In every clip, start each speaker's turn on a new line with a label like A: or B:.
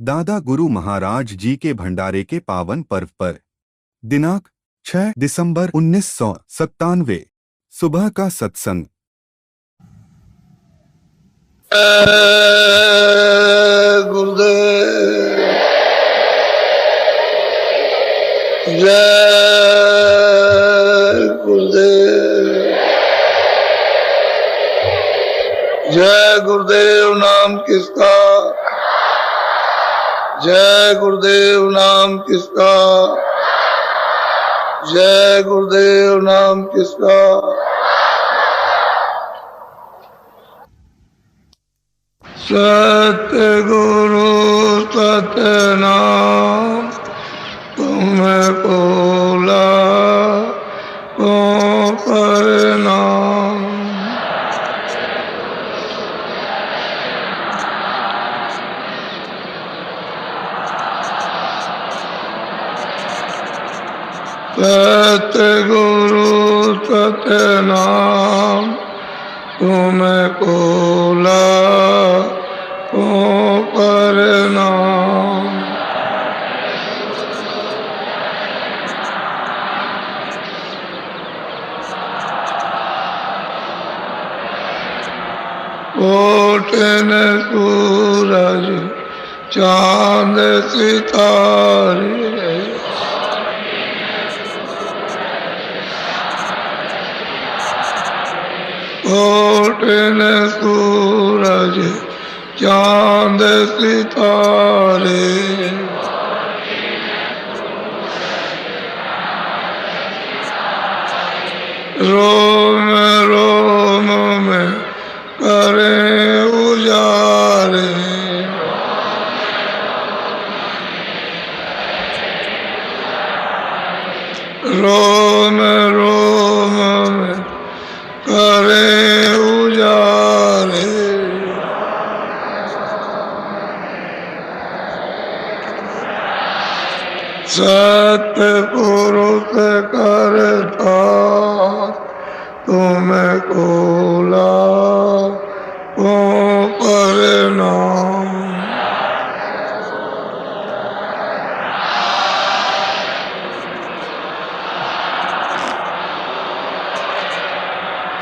A: दादा गुरु महाराज जी के भंडारे के पावन पर्व पर दिनांक 6 दिसंबर 1997 सुबह का सत्संग।
B: गुरुदेव जय गुरुदेव। जय गुरुदेव नाम किसका, जय गुरुदेव नाम किसका, जय गुरुदेव नाम किसका। सतगुरु सतनाम तुमको लाखों प्रणाम। सतगुरु सतनाम तुमको लाखों प्रणाम। कोटन सूरज चांद सितारे, कोटन सूरज चांद सितारे, रोम रोम में करें उजारे, रोम रोम में करें उजारे। सतपुरुष करता तुमको लाखों प्रणाम।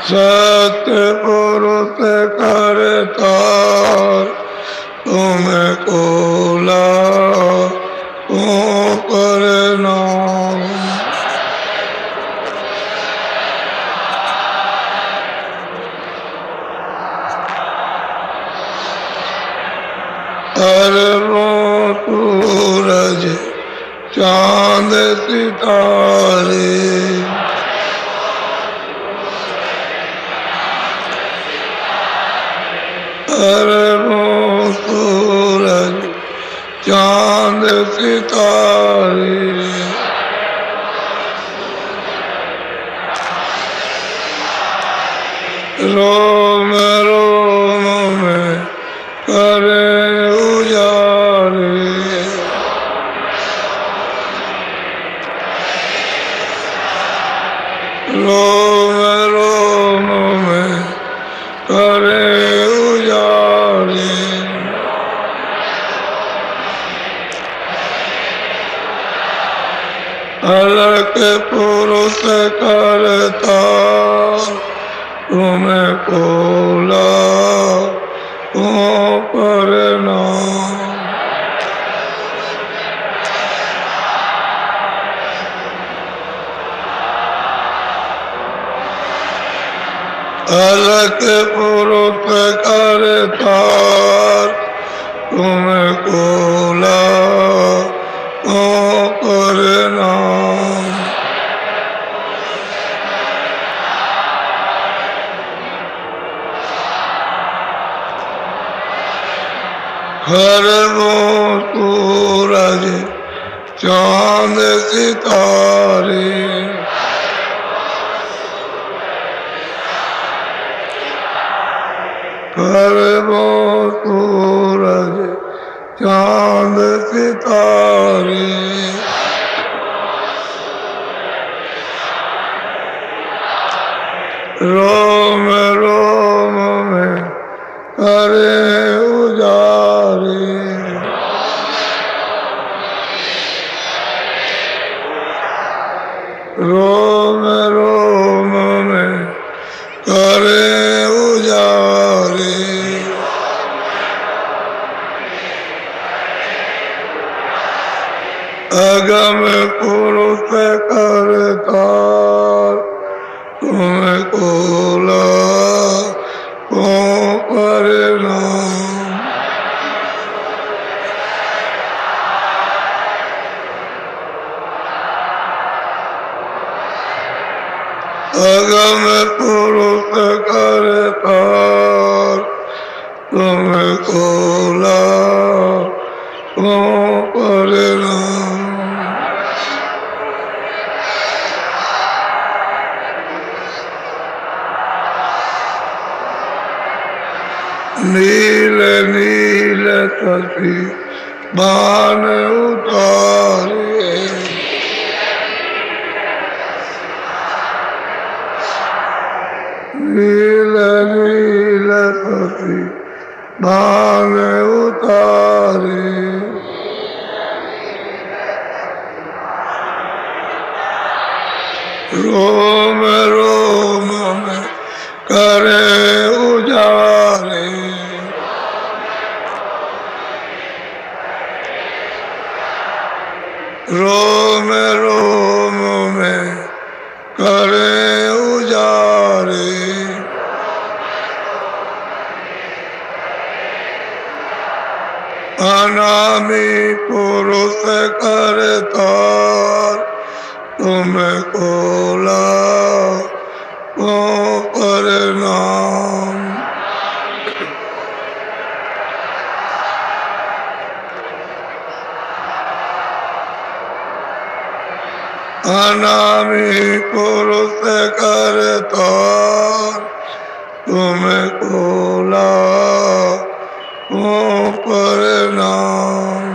B: सतपुरुष करता तुमको लाखों प्रणाम। अरबों सूरज चांद सितारे, अरबों सूरज चांद सितारे, रोम रोम में करे उजारे, रोम रोम में करे उजारे। अलग पुरुष करता तुमको लाखों प्रणाम। अलग पुरुष करता तुमको लाखों प्रणाम। अरबों सूरज चांद सितारे, अरबों सूरज चांद सितारे, रोम रोम में करे उजारे, रोम रोम में करे उजारे, अगम पुरुष करता तुम्हें कोला को परिणाम, अगम पुरुष करता तुम्हें कोला को परिणाम, नील नील तपी बान उतारे, नील नील तपी बान उतारे, रोम रोम में करे उजारे, रोम रोम में करे उजारे, अनामी पुरुष करता तुम्हें कोला को परिणाम, अनामी पुरुष करता तुम्हें कोला को परिणाम,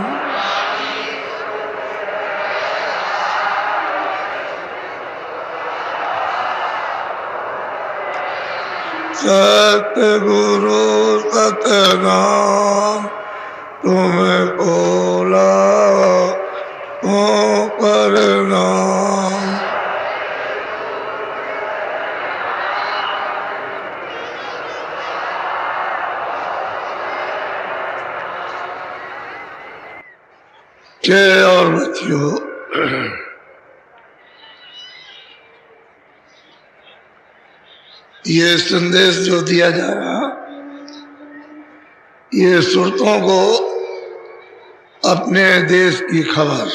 B: सतगुरु सतनाम तुम्हें कोला को परिणाम, के और बच्चियों, ये संदेश जो दिया जा रहा, ये सुरतों को अपने देश की खबर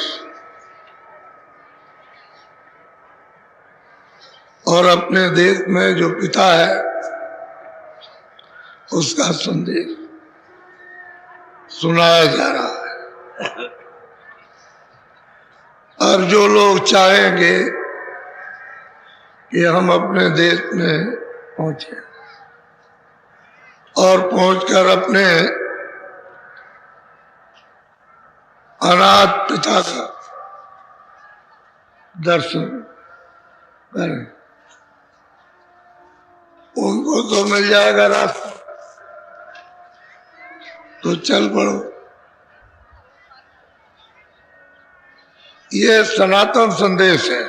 B: और अपने देश में जो पिता है उसका संदेश सुनाया जा रहा है। और जो लोग चाहेंगे कि हम अपने देश में पहुंचे और पहुंचकर अपने अनाथ पिता का दर्शन करें, उनको तो मिल जाएगा रास्ता, तो चल पड़ो। ये सनातन संदेश है।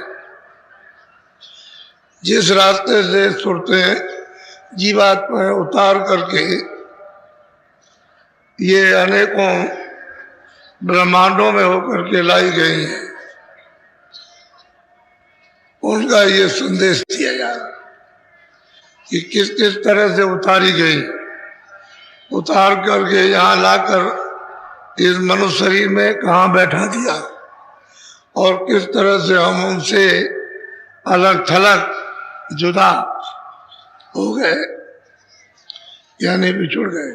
B: जिस रास्ते से सुरतें जीवात्माएं उतार करके ये अनेकों ब्रह्मांडों में होकर के लाई गई हैं, उनका ये संदेश दिया जा रहा कि किस किस तरह से उतारी गई, उतार करके यहाँ लाकर इस मनुष्य शरीर में कहाँ बैठा दिया और किस तरह से हम उनसे अलग थलग जुदा हो गए, यानी बिछुड़ गए।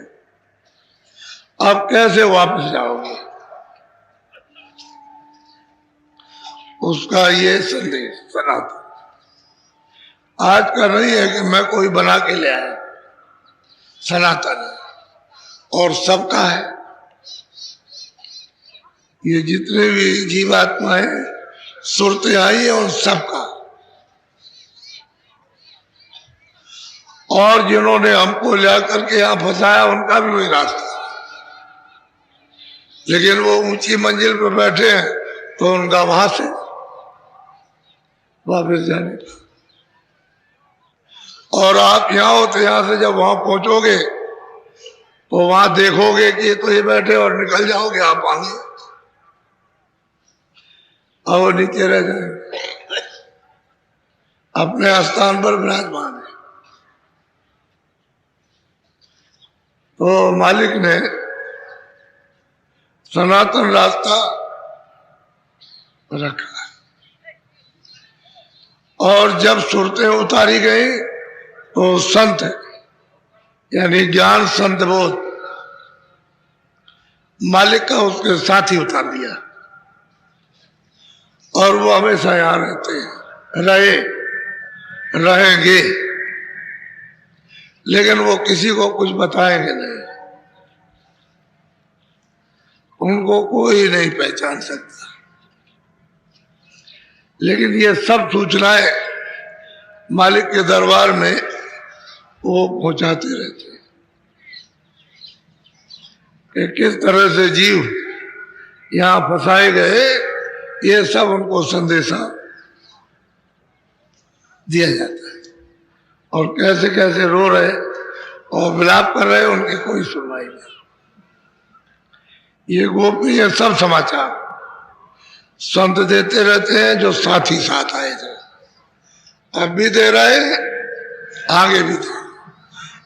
B: अब कैसे वापस जाओगे, उसका ये संदेश सनातन आज का नहीं है कि मैं कोई बना के ले आया, सनातन है और सबका है। ये जितने भी जीवात्माएं सुरते आई है उन सबका, और जिन्होंने हमको ला करके यहाँ फंसाया उनका भी वही रास्ता, लेकिन वो ऊंची मंजिल पर बैठे हैं तो उनका वहां से वापस जाने का। और आप यहाँ हो तो यहाँ से जब वहां पहुंचोगे तो वहां देखोगे कि तो ये बैठे और निकल जाओगे आप आगे, और नीचे रह जाएंगे, अपने स्थान पर विराजमान है। तो मालिक ने सनातन रास्ता रखा है। और जब सुरतें उतारी गई तो संत यानी ज्ञान संत बोध मालिक का उसके साथ ही उतार दिया, और वो हमेशा यहाँ रहते हैं, रहेंगे, लेकिन वो किसी को कुछ बताएंगे नहीं, उनको कोई नहीं पहचान सकता। लेकिन ये सब सूचनाएं मालिक के दरबार में वो पहुंचाते रहते हैं कि किस तरह से जीव यहाँ फंसाए गए, ये सब उनको संदेशा दिया जाता है। और कैसे कैसे रो रहे और विलाप कर रहे, उनकी कोई सुनवाई नहीं। ये गोपनीय सब समाचार संत देते रहते हैं, जो साथ ही साथ आए थे, अब भी दे रहे हैं, आगे भी दे,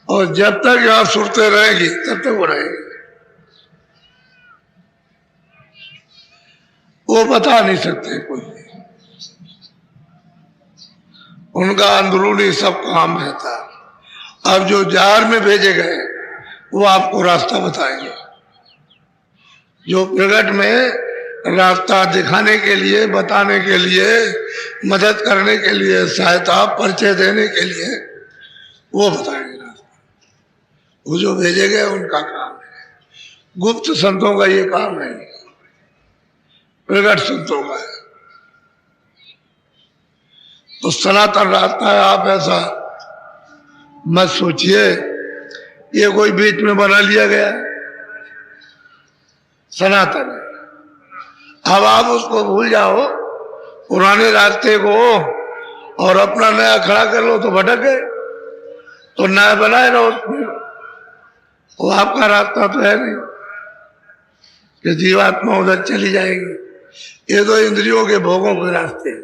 B: और जब तक यहाँ सुरते रहेगी तब तक वो रहेगी। वो बता नहीं सकते कोई, उनका अंदरूनी सब काम रहता है। अब जो जार में भेजे गए वो आपको रास्ता बताएंगे, जो प्रगट में रास्ता दिखाने के लिए, बताने के लिए, मदद करने के लिए, सहायता परिचय देने के लिए वो बताएंगे रास्ता। वो जो भेजे गए उनका काम है, गुप्त संतों का ये काम नहीं, प्रगट संतों का है। तो सनातन रास्ता है, आप ऐसा मत सोचिए ये कोई बीच में बना लिया गया है, सनातन है। अब आप उसको भूल जाओ, पुराने रास्ते को, और अपना नया खड़ा कर लो तो भटक गए। तो नया बनाए रहो उसमें, वो आपका रास्ता तो है नहीं कि जीवात्मा उधर चली जाएगी। ये तो इंद्रियों के भोगों के रास्ते हैं।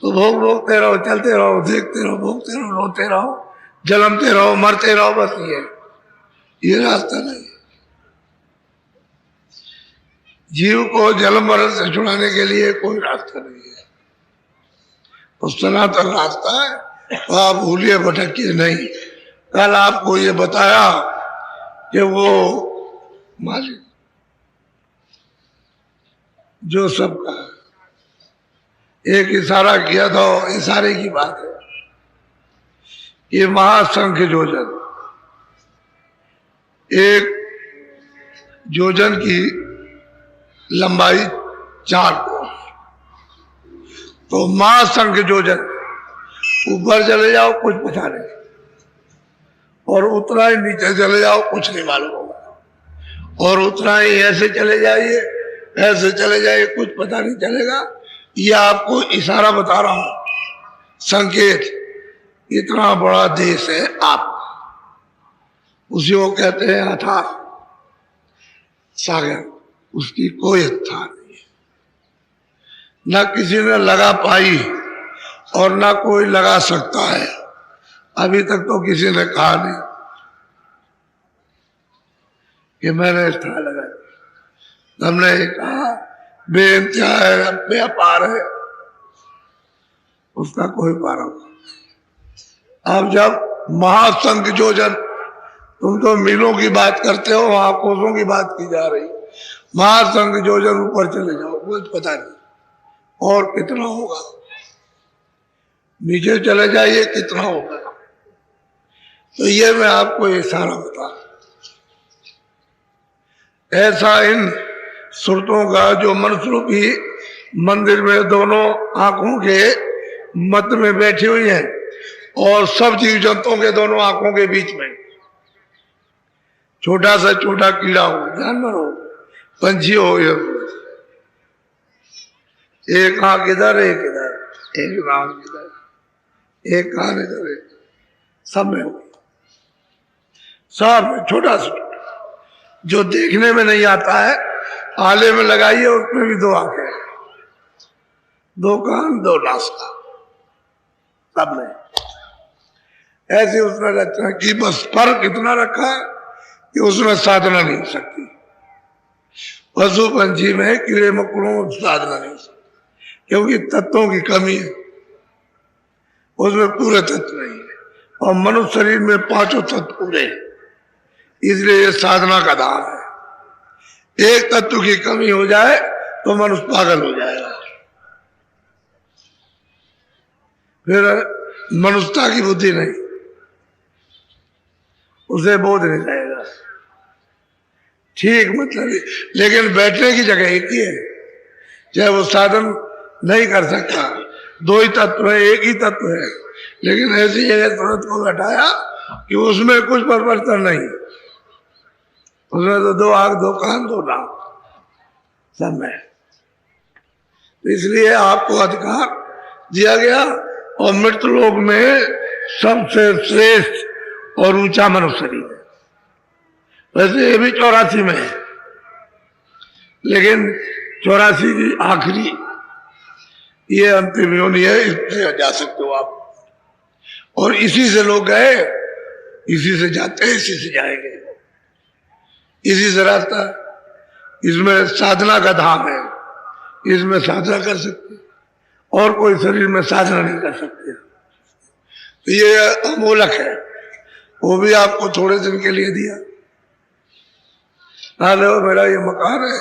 B: तो भोग भोगते रहो, चलते रहो, देखते रहो, भोगते रहो, रोते रहो, जलमते रहो, मरते रहो, बस ये रास्ता नहीं। जीव को जन्म मरण से छुड़ाने के लिए कोई रास्ता नहीं है, तो सनातन रास्ता है। तो आप भूलिए, भटकिए नहीं। कल आपको ये बताया कि वो मालिक जो सबका एक इशारा किया था, इशारे की बात है। ये महासंख्य योजन, एक योजन की लंबाई 4 कोस, तो महासंख्य योजन। ऊपर चले जाओ कुछ पता नहीं, और उतना ही नीचे चले जाओ कुछ नहीं मालूम होगा, और उतना ही ऐसे चले जाइए, ऐसे चले जाइए, कुछ पता नहीं चलेगा। ये आपको इशारा बता रहा हूं, संकेत। इतना बड़ा देश है आप, उसी को कहते हैं अथाह सागर, उसकी कोई था नहीं, न किसी ने लगा पाई और न कोई लगा सकता है। अभी तक तो किसी ने कहा नहीं कि मैंने था लगा। हमने कहा बेइंतहा है, बेअपार है, उसका कोई पारा नहीं। अब जब महासंख योजन, तुम तो मीलों की बात करते हो, वहां कोसों की बात की जा रही। महासंख योजन ऊपर चले जाओ, कुछ पता नहीं और कितना होगा। नीचे चले जाइए, कितना होगा। तो ये मैं आपको इशारा बता, ऐसा इन सुरतों का जो मनुष्य मंदिर में दोनों आंखों के मध्य में बैठी हुई है, और सब जीव जंतुओं के दोनों आंखों के बीच में छोटा सा छोटा कीड़ा हो, जानवर हो, पंछी हो, एक आंख इधर एक इधर, एक नाम इधर, एक कान इधर, सब में हुई, सब में छोटा से छोटा, जो देखने में नहीं आता है आले में लगाइए, उसमें भी दो आंखें, दो कान, दो नासका, सब में ऐसे उसने रचना की। बस फर्क इतना रखा है कि उसमें साधना नहीं हो सकती। पशु पंछी में, कीड़े मकोड़ों में साधना नहीं हो सकती, क्योंकि तत्वों की कमी है, उसमें पूरे तत्व नहीं है। और मनुष्य शरीर में पांचों तत्व पूरे हैं, इसलिए ये साधना का धाम है। एक तत्व की कमी हो जाए तो मनुष्य पागल हो जाएगा, फिर मनुष्यता की बुद्धि नहीं, उसे बोध नहीं जाएगा। ठीक मतलब, लेकिन बैठने की जगह एक ही है, चाहे वो साधन नहीं कर सकता, दो ही तत्व है, एक ही तत्व है, लेकिन ऐसी जगह तुरंत को बैठाया कि उसमें कुछ परिवर्तन नहीं, उसमें तो दो आंख, दो कान, दो नाक, सब में। तो इसलिए आपको अधिकार दिया गया। और मृत्यु लोक में सबसे श्रेष्ठ और ऊंचा मनुष्य शरीर है। वैसे ये भी 84 में है, लेकिन 84 की आखिरी ये अंतिम योनि है, इसमें जा सकते हो आप। और इसी से लोग गए, इसी से जाते हैं, इसी से जाएंगे, इसी से रास्ता। इसमें साधना का धाम है, इसमें साधना कर सकते, और कोई शरीर में साधना नहीं कर सकते। तो ये अमोलक है, वो भी आपको थोड़े दिन के लिए दिया। लो मेरा ये मकान है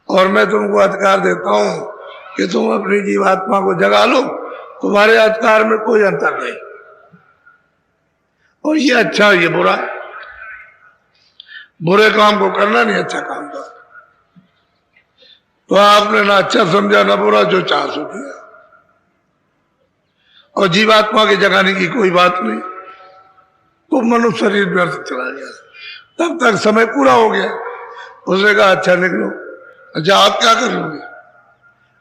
B: और मैं तुमको अधिकार देता हूं कि तुम अपनी जीवात्मा को जगा लो, तुम्हारे अधिकार में कोई अंतर नहीं। और ये अच्छा, ये बुरा, बुरे काम को करना नहीं, अच्छा काम का तो आपने ना अच्छा समझा ना बुरा, जो चाह सो किया। और जीवात्मा के जगाने की कोई बात नहीं, तो मनुष्य शरीर व्यर्थ चला गया। तब तक समय पूरा हो गया, उसने कहा अच्छा निकलो। अच्छा आप क्या कर लोगे?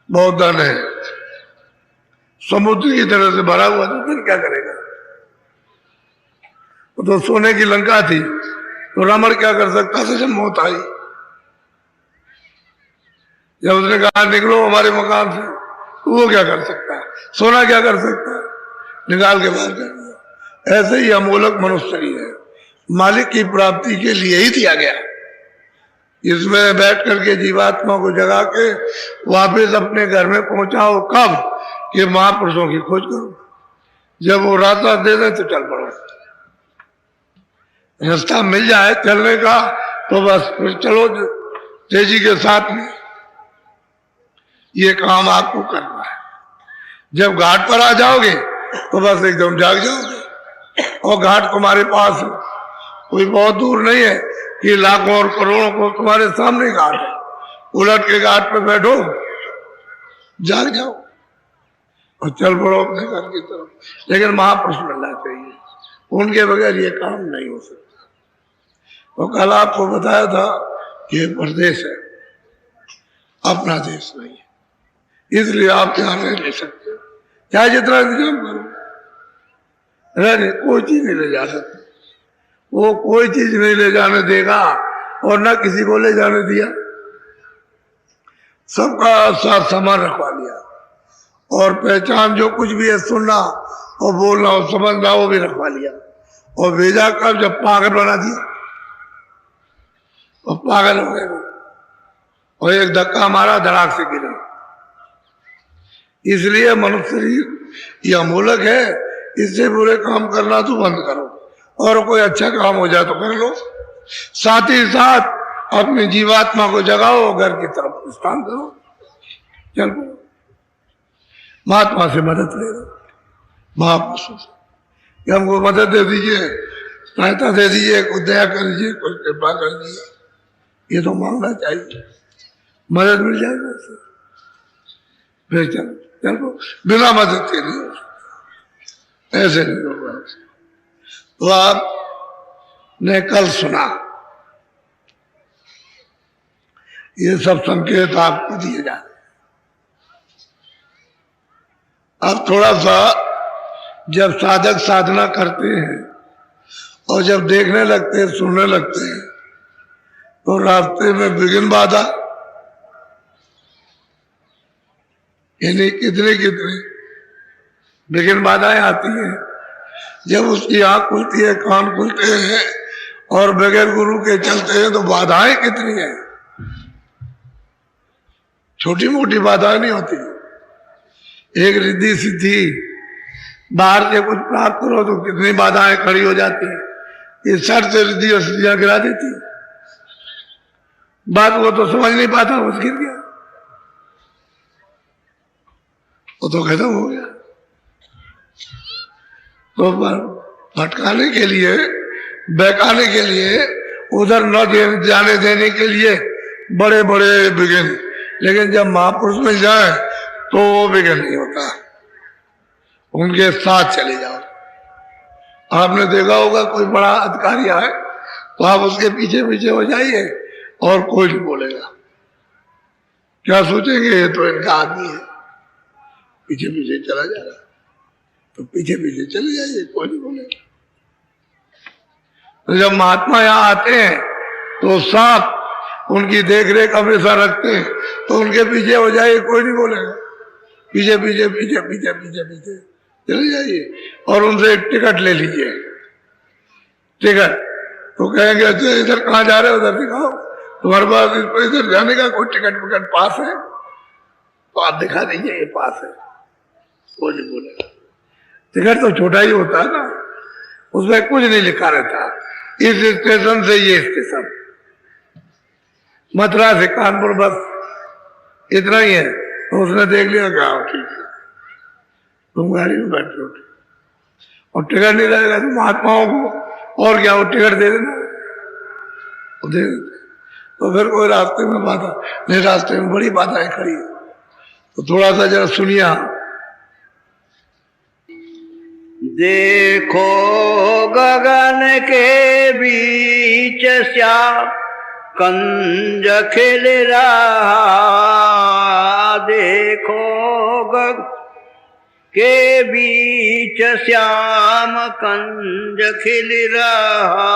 B: बहुत धन है, समुद्र की तरह से भरा हुआ, तो फिर क्या करेगा? तो सोने की लंका थी, तो रावण क्या कर सकता था जब मौत आई? जब उसने कहा निकलो हमारे मकान से, तो वो क्या कर सकता है? सोना क्या कर सकता है? निकाल के बाहर कर दिया। ऐसे ही अमोलक मनुष्य शरीर है, मालिक की प्राप्ति के लिए ही दिया गया। इसमें बैठ करके जीवात्मा को जगा के वापस अपने घर में पहुंचाओ। कब? कि महापुरुषों की खोज करो। जब वो रास्ता दे दे तो चल पड़ो, रास्ता मिल जाए चलने का तो बस फिर चलो तेजी के साथ में। ये काम आपको करना है। जब घाट पर आ जाओगे तो बस एकदम जाग जाओगे, और घाट तुम्हारे पास है, कोई बहुत दूर नहीं है कि लाखों और करोड़ों को तुम्हारे सामने घाट है। उलट के घाट पे बैठो, जाग जाओ और चल पड़ो अपने घर की तरफ। लेकिन महापुरुष मिलना चाहिए, उनके बगैर ये काम नहीं हो सकता। तो कल आपको बताया था कि ये प्रदेश है, अपना देश नहीं है, इसलिए आप यहाँ रह नहीं सकते, चाहे जितना इंतजाम करो, रहने कोई चीज नहीं ले जा सकते। वो कोई चीज नहीं ले जाने देगा और ना किसी को ले जाने दिया। सबका साथ सामान रखवा लिया, और पहचान जो कुछ भी है, सुनना और बोलना और समझना, वो भी रखवा लिया। और भेजा कब? जब पागल बना दिया, और पागल हो गए, और एक धक्का मारा, धड़ाक से गिरा। इसलिए मनुष्य शरीर यह अमोलक है, इससे बुरे काम करना तो बंद करो, और कोई अच्छा काम हो जाए तो कर लो। साथ ही साथ अपनी जीवात्मा को जगाओ, घर की तरफ प्रस्थान करो, चलो महात्मा से मदद ले लो, महापुरुषों से कि हमको मदद दे दीजिए, सहायता दे दीजिए, कुछ दया कर दीजिए, कुछ कृपा कर दीजिए। ये तो मांगना चाहिए, मदद मिल जाएगी उससे। फिर चलो चलो, बिना मदद के नहीं हो सकता, ऐसे नहीं होगा। तो आपने कल सुना, ये सब संकेत आपको दिए जा रहे। अब थोड़ा सा जब साधक साधना करते हैं और जब देखने लगते हैं, सुनने लगते हैं, तो रास्ते में विघ्न बाधा, यानी कितने कितने विघ्न बाधाएं आती हैं। जब उसकी आंख खुलती है, कान खुलते हैं और बगैर गुरु के चलते हैं तो बाधाएं कितनी हैं। छोटी मोटी बाधाएं नहीं होती। एक रिद्धि सिद्धि बाहर से कुछ प्राप्त करो तो कितनी बाधाएं खड़ी हो जाती हैं। ये सर से रिद्धि और सिद्धियां गिरा देती है। बात वो तो समझ नहीं पाता, वो गिर गया, वो तो खत्म हो गया। तो भटकाने के लिए, बहकाने के लिए, उधर न जाने देने के लिए बड़े बड़े विघ्न, लेकिन जब महापुरुष मिल जाए तो वो विघ्न नहीं होता। उनके साथ चले जाओ। आपने देखा होगा कोई बड़ा अधिकारी आए तो आप उसके पीछे पीछे हो जाइए और कोई नहीं बोलेगा। क्या सोचेंगे, ये तो इनका आदमी है, पीछे पीछे चला जा रहा, तो पीछे पीछे चले जाइए, कोई नहीं बोलेगा। तो जब महात्मा यहाँ आते हैं तो साफ उनकी देख रेख हमेशा रखते हैं, तो उनके पीछे हो जाइए, कोई नहीं बोलेगा। पीछे पीछे पीछे पीछे पीछे पीछे चले जाइए और उनसे एक टिकट ले लीजिए। टिकट तो कहेंगे अच्छा इधर कहाँ जा रहे हो, उधर दिखाओ, तुम्हारे पास इधर जाने का कोई टिकट विकट पास है तो आप दिखा दीजिए, ये पास है, कोई नहीं बोलेगा। टिकट तो छोटा ही होता है ना, उसमें कुछ नहीं लिखा रहता, इस स्टेशन से ये स्टेशन, मथुरा से कानपुर, बस इतना ही है। तो उसने देख लिया, कहा ठीक है, तुम गाड़ी में बैठो और टिकट नहीं रहेगा तो महात्माओं को और क्या, वो टिकट दे देना, वो दे देते। तो फिर कोई रास्ते में बाधा नहीं, रास्ते में बड़ी बाधाएं खड़ी है, तो थोड़ा सा जरा सुनिए।
C: देखो गगन के बीच श्याम कंज खिल रहा, देखो गगन के बीच श्याम कंज खिल रहा,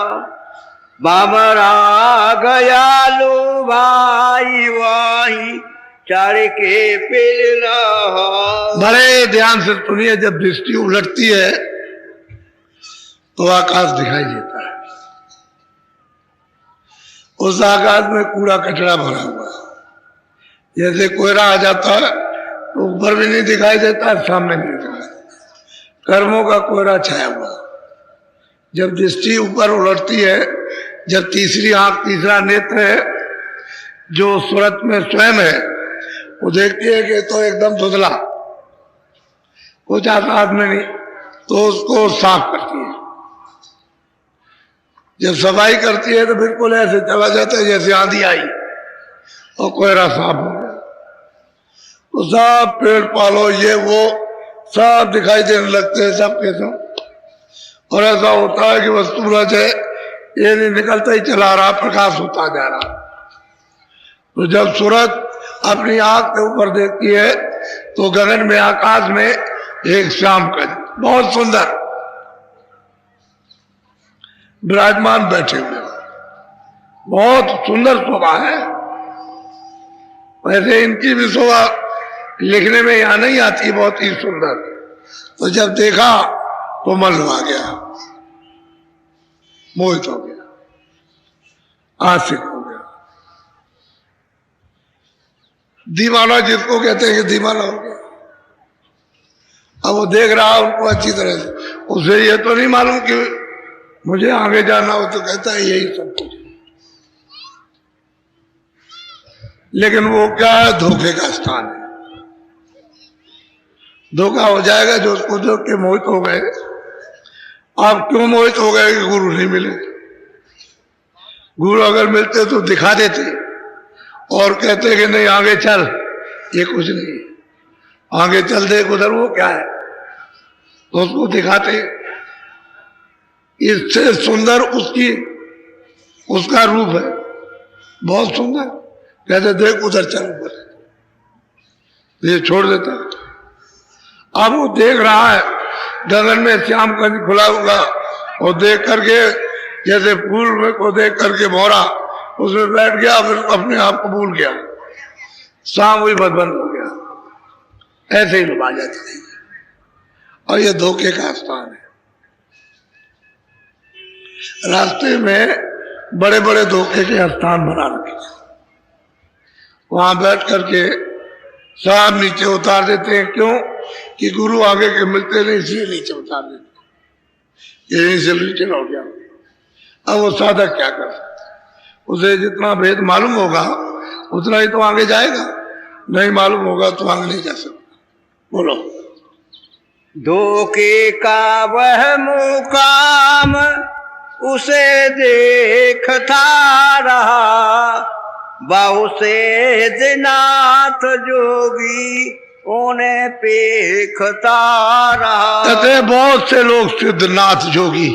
C: बाबरा गयालु भाई वाही चढ़ के पिल रहा। बड़े ध्यान से सुनिए, जब दृष्टि उलटती है तो आकाश दिखाई देता है। उस आकाश में कूड़ा कचरा भरा हुआ, जैसे कोयला आ जाता है तो ऊपर भी नहीं दिखाई देता, सामने भी नहीं दिखाई देता, कर्मों का कोयला छाया हुआ। जब दृष्टि ऊपर उलटती है, जब तीसरी आंख, तीसरा नेत्र है जो सूरत में स्वयं है, वो देखती है कि तो एकदम धुंधला, कुछ आकाश में नहीं, तो उसको साफ करती है। जब सफाई करती है तो बिल्कुल ऐसे चला जाता है जैसे आंधी आई और कोयला साफ हो गया। तो सब पेड़ पालो ये वो सब दिखाई देने लगते हैं, सब के सब। और ऐसा होता है कि बस सूरज है, ये नहीं निकलता ही चला रहा, प्रकाश होता जा रहा। तो जब सूरज अपनी आंख के ऊपर देखती है तो गगन में, आकाश में एक श्याम का बहुत सुंदर विराजमान बैठे हुए, बहुत सुंदर शोभा है। वैसे इनकी भी शोभा लिखने में यहाँ नहीं आती, बहुत ही सुंदर। तो जब देखा तो मन लुभा गया, मोहित हो गया, आशिक हो गया, दीवाना जिसको कहते हैं कि दीवाना हो गया। अब वो देख रहा उनको अच्छी तरह से, उसे ये तो नहीं मालूम कि मुझे आगे जाना हो, तो कहता है यही सब कुछ। लेकिन वो क्या है, धोखे का स्थान है। धोखा हो जाएगा जो उसको देख के मोहित हो गए। आप क्यों मोहित हो गए कि गुरु नहीं मिले? गुरु अगर मिलते तो दिखा देते और कहते कि नहीं आगे चल, ये कुछ नहीं, आगे चल देख उधर वो क्या है, तो उसको दिखाते। इससे सुंदर उसका रूप है, बहुत सुंदर। कहते देख उधर चल, ऊपर ये छोड़ देता। अब वो देख रहा है गगन में श्यामगंज खुला हुआ, और देख करके जैसे फूल में को देख करके भौरा उसमें बैठ गया, फिर अपने आप को भूल गया, शाम हुई बंद हो गया। ऐसे ही लोग आ जाते हैं, और ये धोखे का स्थान है। रास्ते में बड़े बड़े धोखे के स्थान बना रखे, वहां बैठ करके साहब नीचे उतार देते हैं। क्यों? कि गुरु आगे के मिलते नहीं, इसलिए नीचे उतार देते, यहीं से नीचे हो गया। अब वो साधक क्या कर सकता है? उसे जितना भेद मालूम होगा उतना ही तो आगे जाएगा, नहीं मालूम होगा तो आगे नहीं जा सकता। बोलो।
D: धोखे का वह मुकाम उसे देखता रहा, बहु से दिनाथ जोगी उन्हें पेखता रहा।
C: कहते बहुत से लोग सिद्धनाथ जोगी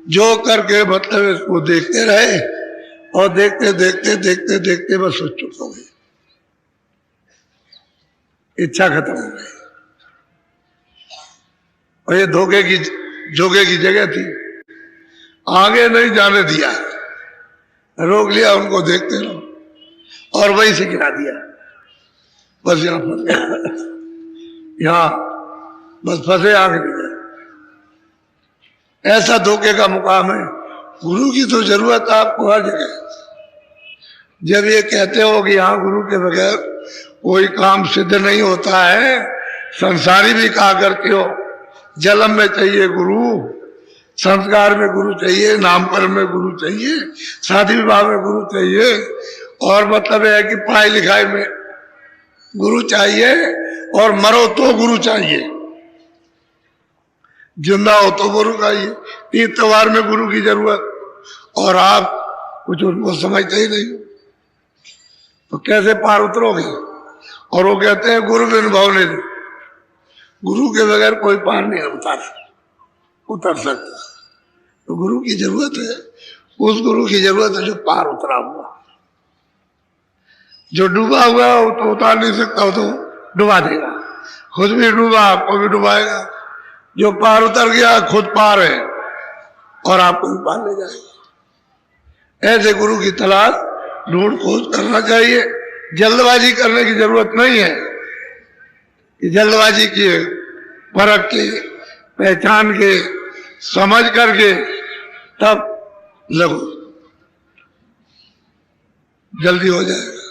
C: जो करके मतलब इसको देखते रहे, और देखते देखते देखते देखते बस चुप हो गए, इच्छा खत्म हो गई। और ये धोखे की जोगे की जगह थी, आगे नहीं जाने दिया, रोक लिया उनको, देखते रहो, और वहीं से गिरा दिया। बस यहाँ फंस गया, यहाँ बस फंसे, आगे नहीं गए। ऐसा धोखे का मुकाम है। गुरु की तो जरूरत है आपको हर जगह। जब ये कहते हो कि यहाँ गुरु के बगैर कोई काम सिद्ध नहीं होता है, संसारी भी कहा करते हो, जन्म में चाहिए गुरु, संस्कार में गुरु चाहिए, नामकरण में गुरु चाहिए, शादी विवाह में गुरु चाहिए, और मतलब है कि पढ़ाई लिखाई में गुरु चाहिए, और मरो तो गुरु चाहिए, जिंदा हो तो गुरु चाहिए। तीज त्योहार में गुरु की जरूरत, और आप कुछ उनको समझते ही नहीं, तो कैसे पार उतरोगे? और वो कहते हैं गुरु बिन भव नहीं, गुरु के बगैर कोई पार नहीं उतर सकता। तो गुरु की जरूरत है, उस गुरु की जरूरत है जो पार उतरा हुआ। जो डूबा हुआ है वो तो उतार नहीं सकता, वो तो डुबा देगा, खुद भी डूबा आपको भी डुबाएगा। जो पार उतर गया खुद पार है, और आपको भी पार ले जाएगा। ऐसे गुरु की तलाश ढूंढ खोज करना चाहिए। जल्दबाजी करने की जरूरत नहीं है कि जल्दबाजी किए, परख के, पहचान के, समझ करके तब लगो, जल्दी हो जाएगा।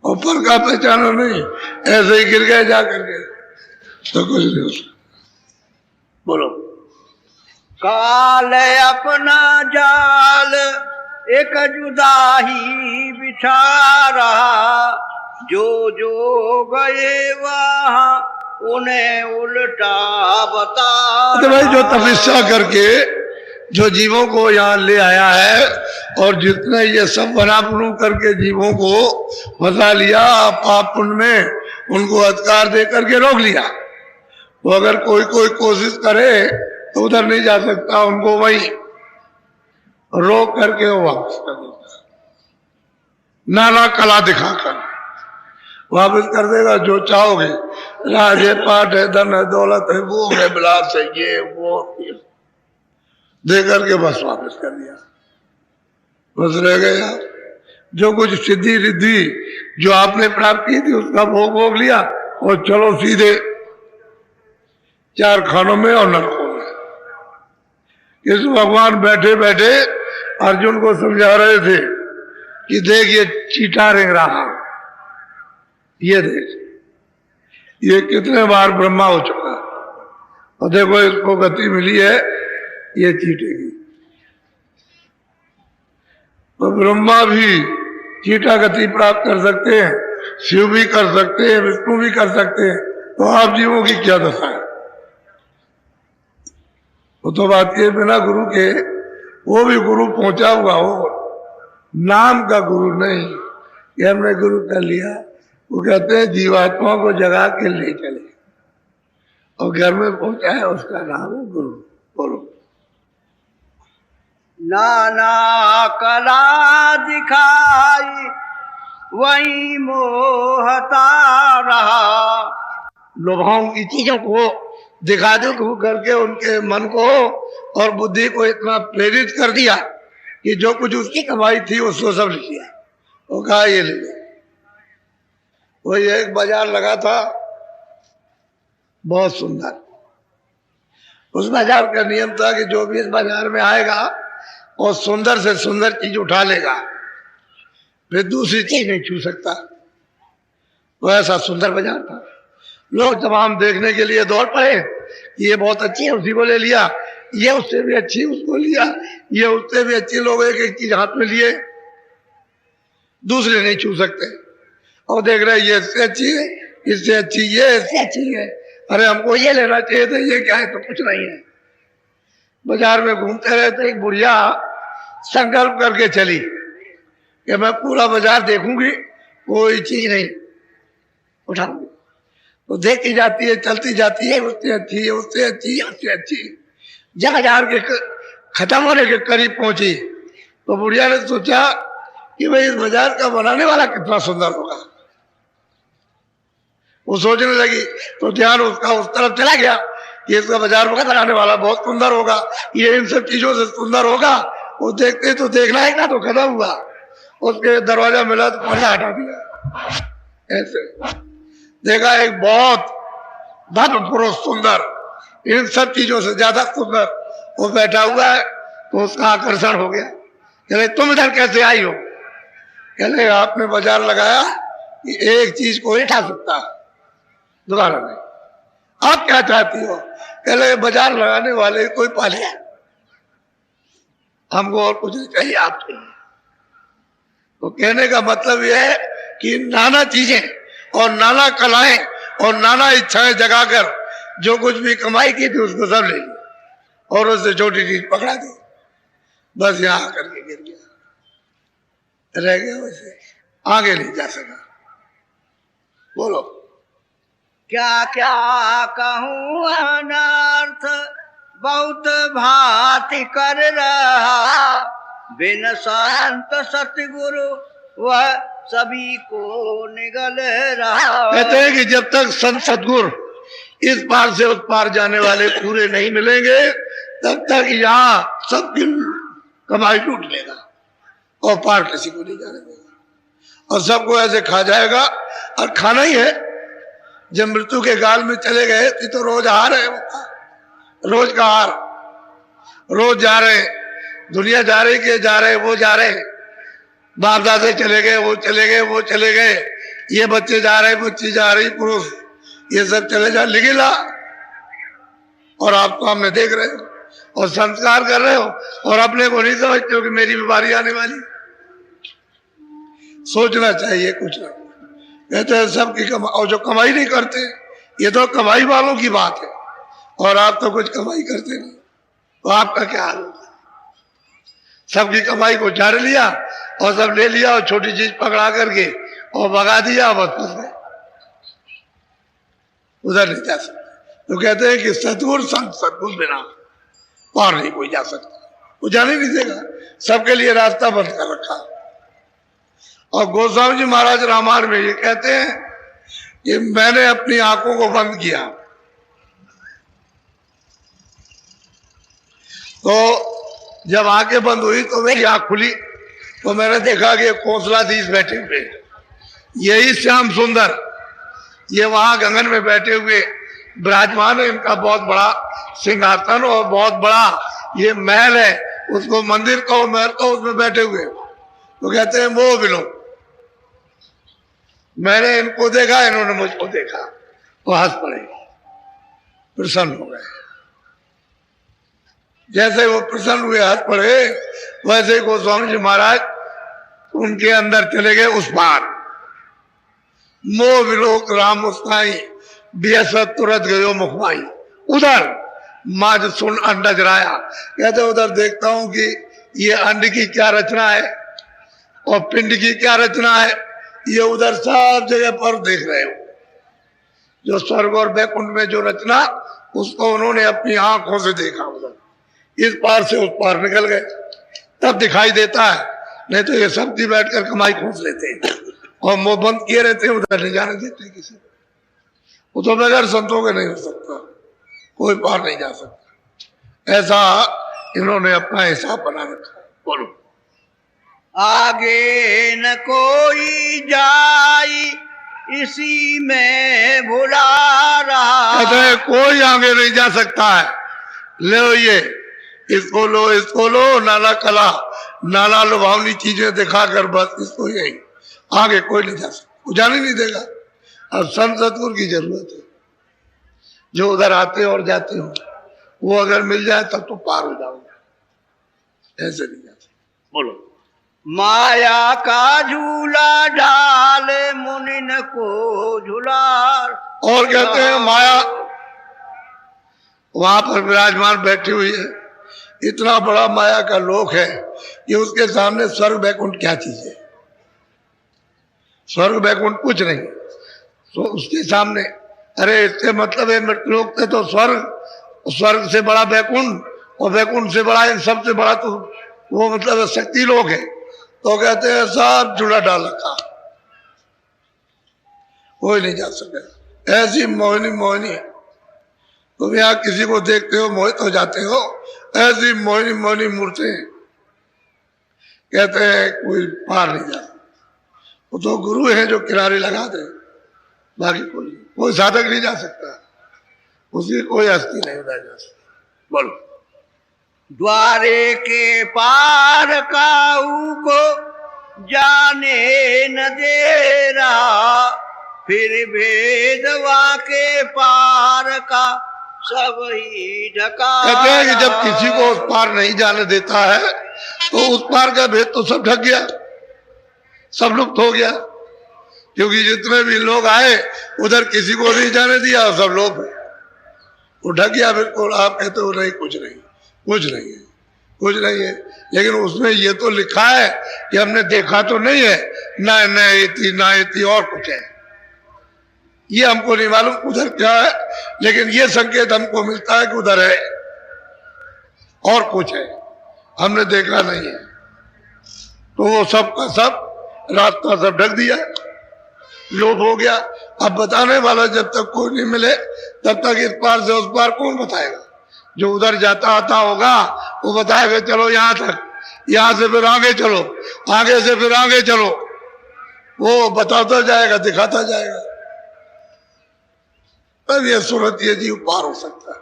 C: और परखा पहचाना नहीं, ऐसे ही गिर गए जा करके तो कुछ नहीं हो सकता। बोलो।
D: काल अपना जाल एक जुदा ही बिछा रहा, जो जो गए वहां उन्हें उल्टा बता।
C: तो भाई जो तपस्या करके जो जीवों को यहाँ ले आया है, और जितने ये सब बना बनू करके जीवों को फंसा लिया पाप पुण्य में, उनको अधिकार दे करके रोक लिया। तो अगर कोई कोशिश करे तो उधर नहीं जा सकता, उनको वही रोक करके वो वापस कर देगा, नाना कला दिखाकर वापस कर देगा। जो चाहोगे, राज है, पाठ है, धन है, दौलत है, वो है, बिलास है, ये वो दे करके बस वापस कर दिया। बस रह गया जो कुछ सिद्धि रिद्धि जो आपने प्राप्त की थी उसका भोग भोग लिया, और चलो सीधे चार खानों में और नरकों में। इस भगवान बैठे बैठे अर्जुन को समझा रहे थे कि देख ये चीटा रेंग रहा, ये देख ये कितने बार ब्रह्मा हो चुका, और देखो इसको गति मिली है, ये चीटेगी। तो ब्रह्मा भी चीटा गति प्राप्त कर सकते हैं, शिव भी कर सकते हैं, विष्णु भी कर सकते हैं, तो आप जीवों की क्या दशा है? वो तो बात के बिना गुरु के, वो भी गुरु पहुंचा हुआ हो, नाम का गुरु नहीं कि हमने गुरु कर लिया। वो कहते हैं जीवात्मा को जगा के ले चले, और घर में पहुंचा है, उसका नाम है गुरु। बोलो।
D: नाना कला दिखाई वही मोहता रहा,
C: लुभावों की चीजों को दिखा दो करके उनके मन को और बुद्धि को इतना प्रेरित कर दिया कि जो कुछ उसकी कमाई थी उसको सब ले लिया। वो कहा ये ले लिया। वही एक बाजार लगा था बहुत सुंदर। उस बाजार का नियम था कि जो भी इस बाजार में आएगा और सुंदर से सुंदर चीज उठा लेगा, फिर दूसरी चीज नहीं छू सकता। तो ऐसा सुंदर बाजार था। लोग तमाम देखने के लिए दौड़ पड़े, ये बहुत अच्छी है उसी को ले लिया, ये उससे भी अच्छी उसको लिया, ये उससे भी अच्छी। लोग एक एक चीज हाथ में लिए, दूसरे नहीं छू सकते और देख रहे ये इससे अच्छी है, इससे अच्छी ये, इससे अच्छी है। अरे हमको ये लेना चाहिए था, ये क्या है? तो कुछ नहीं है। बाजार में घूमते रहे तो एक बुढ़िया संकल्प करके चली कि मैं पूरा बाजार देखूंगी, कोई चीज नहीं उठाऊंगी। तो देखती जाती है, चलती जाती है, उससे अच्छी है, उससे अच्छी है, उससे अच्छी। जब बाजार के खत्म होने के करीब पहुंची तो बुढ़िया ने सोचा कि भाई इस बाजार का बनाने वाला कितना सुंदर होगा। वो सोचने लगी तो ध्यान उसका उस तरफ चला गया कि इसका बाजार बनाने वाला बहुत सुंदर होगा, ये इन सब चीजों से सुंदर होगा। वो देखते तो देखना है ना, तो खत्म हुआ। उसके दरवाजा मिला तो पर्दा हटा दिया। ऐसे देखा एक बहुत भव्य पुरुष सुंदर, इन सब चीजों से ज्यादा सुंदर वो बैठा हुआ है। तो उसका आकर्षण हो गया। कहले तुम इधर कैसे आई हो? कहले आपने बाजार लगाया कि एक चीज को नहीं उठा सकता, दोबारा नहीं। आप क्या चाहती हो? कहले बाजार लगाने वाले कोई पाले, हमको और कुछ नहीं चाहिए आपके। तो कहने का मतलब यह है कि नाना चीजें और नाना कलाएं और नाना इच्छाएं जगाकर जो कुछ भी कमाई की थी उसको सब ले ली और उससे छोटी चीज पकड़ा दी। बस यहां आकर के गिर गया, रह गया, वैसे आगे नहीं जा सका। बोलो
D: क्या क्या कहूँ अनर्थ बहुत भांति कर रहा, बिन संत सतगुरु वह सभी को निगल रहा।
C: कहते हैं कि जब तक संत सतगुरु इस पार से उस पार जाने वाले पूरे नहीं मिलेंगे तब तक यहाँ सबकी कमाई लूट लेगा और पार किसी को नहीं जाने देगा और सबको ऐसे खा जाएगा। और खाना ही है। जब मृत्यु के गाल में चले गए तो रोज हार है, रोज का हार। रोज जा रहे, दुनिया जा रही के जा रहे, वो जा रहे, बाप दादा चले गए, वो चले गए, वो चले गए, ये बच्चे जा रहे, बच्ची जा रही, पुरुष ये सब चले जा लिगिला। और आप सामने देख रहे हो और संस्कार कर रहे हो और अपने को नहीं समझते हो कि मेरी भी बारी आने वाली। सोचना चाहिए कुछ ना। कहते हैं सबकी कमाई, और जो कमाई नहीं करते ये तो कमाई वालों की बात है, और आप तो कुछ कमाई करते नहीं, तो आपका क्या हाल होगा? सबकी कमाई को झाड़ लिया और सब ले लिया और छोटी चीज पकड़ा करके और भगा दिया, बस फंस गए, उधर नहीं जा सकते। तो कहते हैं कि सतगुरु संत सतगुरु बिना पार नहीं कोई जा सकता, वो जाने नहीं देगा, सबके लिए रास्ता बंद कर रखा। और गोस्वामी जी महाराज रामायण में ये कहते हैं कि मैंने अपनी आंखों को बंद किया तो जब आंखें बंद हुई तो मेरी आंख खुली तो मैंने देखा कि कौशलाधीश बैठे हुए, यही श्याम सुंदर, ये वहां गगन में बैठे हुए विराजमान है। इनका बहुत बड़ा सिंहासन और बहुत बड़ा ये महल है, उसको मंदिर कहो महल कहो, उसमें बैठे हुए। तो कहते हैं वो बिलो, मैंने इनको देखा, इन्होंने मुझको देखा, तो हंस पड़े, प्रसन्न हो गए। जैसे वो प्रसन्न हुए, हंस पड़े, वैसे गोस्वामी जी महाराज उनके अंदर चले गए उस पार। मोह विलोक राम मुस्काई बेसत तुरंत गयो मुखमाई। उधर माज सुन अंड नजराया, कहते उधर देखता हूं कि ये अंड की क्या रचना है और पिंड की क्या रचना है, ये उधर सब जगह पर देख रहे हो। जो स्वर्ग और बैकुंठ में जो रचना, उसको उन्होंने अपनी आंखों से देखा। उधर इस पार से उस पार निकल गए, तब दिखाई देता है, नहीं तो ये सब बैठकर कमाई खोस लेते हैं और मुंह बंद किए रहते हैं, उधर नहीं जाने देते किसी। वो तो बगैर संतों के नहीं हो सकता, कोई पार नहीं जा सकता। ऐसा इन्होंने अपना हिसाब बना रखा है। बोलो।
D: आगे न कोई जाई इसी में भुला रहा।
C: कहते हैं कोई आगे नहीं जा सकता है। ले ये इसको लो, नाना कला, नाना लुभावनी चीजें दिखाकर बस इसको यही, आगे कोई नहीं जा सकता, वो जाने नहीं देगा। अब संत सतगुरु की जरूरत है, जो उधर आते और जाते हो, वो अगर मिल जाए तब तो पार हो जाओगे, ऐसे नहीं जा सकते। बोलो।
D: माया का झूला डाले मुनिन को झुलार।
C: और कहते हैं माया वहां पर विराजमान बैठी हुई है, इतना बड़ा माया का लोक है कि उसके सामने स्वर्ग बैकुंठ क्या चीज है? स्वर्ग बैकुंठ कुछ नहीं, तो उसके सामने, अरे इससे मतलब है मृतलोक से तो स्वर्ग से बड़ा बैकुंठ, और बैकुंठ से बड़ा, इन सबसे बड़ा तो वो मतलब शक्ति लोक है। तो कहते हैं सब जुड़ा डाल रखा, कोई नहीं जा सके। ऐसी मोहिनी है, तुम यहाँ किसी को देखते हो मोहित हो जाते हो, ऐसी मोहिनी मूर्ति कहते हैं कोई पार नहीं जा। वो तो गुरु हैं जो किनारे लगा दे, बाकी कोई साधक नहीं जा सकता, उसकी कोई हस्ती नहीं उठाई जा सकती। बोलो।
D: द्वारे के पार काऊ को जाने न दे रहा, फिर भेदवा के पार का सब ही ढका।
C: कहते हैं कि जब किसी को उस पार नहीं जाने देता है तो उस पार का भेद तो सब ढक गया, सब लुप्त हो गया, क्योंकि जितने भी लोग आए उधर किसी को नहीं जाने दिया, सब लोग वो ढक गया बिल्कुल। आप कहते हो नहीं, कुछ नहीं है, लेकिन उसमें ये तो लिखा है कि हमने देखा तो नहीं है, ना इति और कुछ है, ये हमको नहीं मालूम उधर क्या है, लेकिन ये संकेत हमको मिलता है कि उधर है और कुछ है, हमने देखा नहीं है। तो वो सब का सब रास्ता सब ढक दिया, लोप हो गया। अब बताने वाला जब तक कोई नहीं मिले तब तक इस पार से उस पार कौन बताएगा? जो उधर जाता आता होगा वो बताएगा चलो यहाँ तक, यहाँ से फिर आगे चलो, आगे से फिर आगे चलो, वो बताता जाएगा, दिखाता जाएगा, तब ये सूरत ये जीव पार हो सकता है।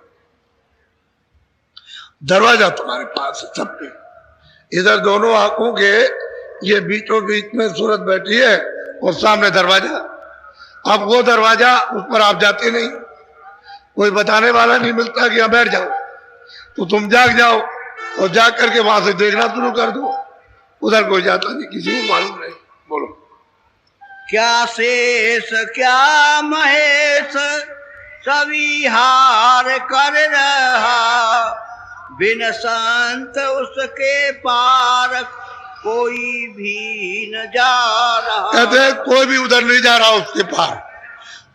C: दरवाजा तुम्हारे पास है सबके, इधर दोनों आंखों के ये बीचों बीच में सूरत बैठी है और सामने दरवाजा। अब वो दरवाजा, उस पर आप जाते नहीं, कोई बताने वाला नहीं मिलता कि यहाँ बैठ जाओ, तो तुम जाग जाओ और जाग करके वहां से देखना शुरू कर दो, उधर कोई जाता नहीं, किसी को मालूम नहीं। बोलो।
D: क्या शेष क्या महेश सभी हार कर रहा, बिन संत उसके पार कोई भी न जा रहा।
C: कहते हैं कोई भी उधर नहीं जा रहा उसके पार,